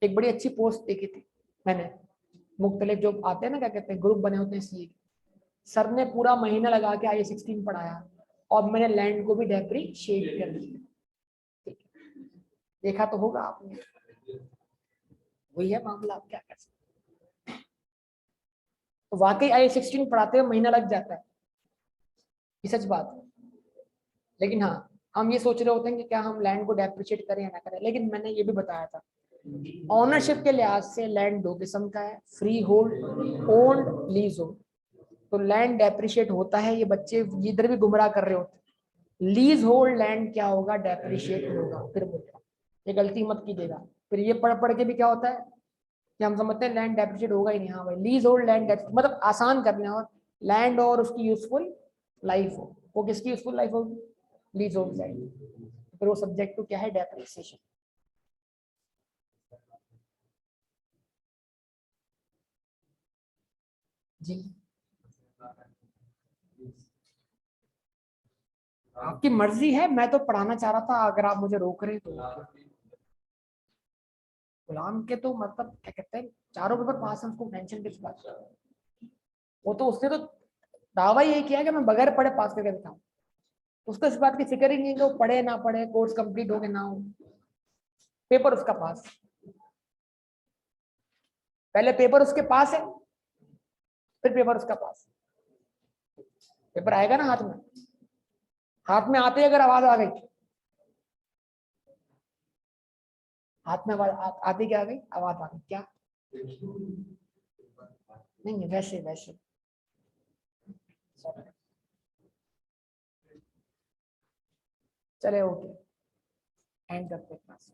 एक बड़ी अच्छी पोस्ट देखी थी मैंने, मुख्तलिफ जो आते हैं ना, क्या कहते हैं, ग्रुप बने होते हैं सीए, सर ने पूरा महीना लगा के IAS 16 पढ़ाया और मैंने लैंड को भी डेप्रीशिएट कर दिया। देखा तो होगा आपने, वही है मामला, आप क्या कर सकते हैं। तो वाकई IAS 16 पढ़ाते हुए महीना लग जाता है, ये सच बात है। लेकिन हाँ, हम ये सोच रहे होते हैं कि क्या हम लैंड को डेप्रिशिएट करें या ना करें, लेकिन मैंने ये भी बताया था ऑनरशिप के लिहाज से लैंड दो किस्म का है, free hold, owned, lease hold. तो लैंड डेप्रिशिएट होता है, ये बच्चे इधर भी गुमराह कर रहे होते हैं। लीज होल्ड लैंड क्या होगा, डेप्रिशिएट होगा। फिर बोलता ये गलती मत कीजिएगा, फिर ये पढ़ पढ़ के भी क्या होता है कि हम समझते हैं लैंड डेप्रिशिएट होगा ही नहीं। हाँ भाई, लीज होल्ड लैंड मतलब आसान करने, और लैंड और उसकी यूजफुल लाइफ हो, वो किसकी यूजफुल लाइफ होगी, लीज होल्ड लैंड, फिर वो सब्जेक्ट टू क्या है, डेप्रिसिएशन। जी आपकी मर्जी है, मैं तो पढ़ाना चाह रहा था, अगर आप मुझे रोक रहे हैं तो। गुलाम के तो मतलब क्या कहते हैं, चारों पेपर पास है, उसको टेंशन किस बात की? वो तो उसने तो दावा यही किया कि मैं बगैर पढ़े पास करके दिखाऊं, उसको इस बात की फिक्र ही नहीं है कि वो पढ़े ना पढ़े, कोर्स कंप्लीट हो के ना हो, पेपर उसका पास। पहले पेपर उसके पास है, फिर पेपर उसका पास। पेपर आएगा ना हाथ में, हाथ में आते ही अगर आवाज आ गई, हाथ में आवाज आती क्या आ गई, आवाज आ गई क्या, नहीं वैसे वैसे। चले ओके, एंड करते हैं क्लास।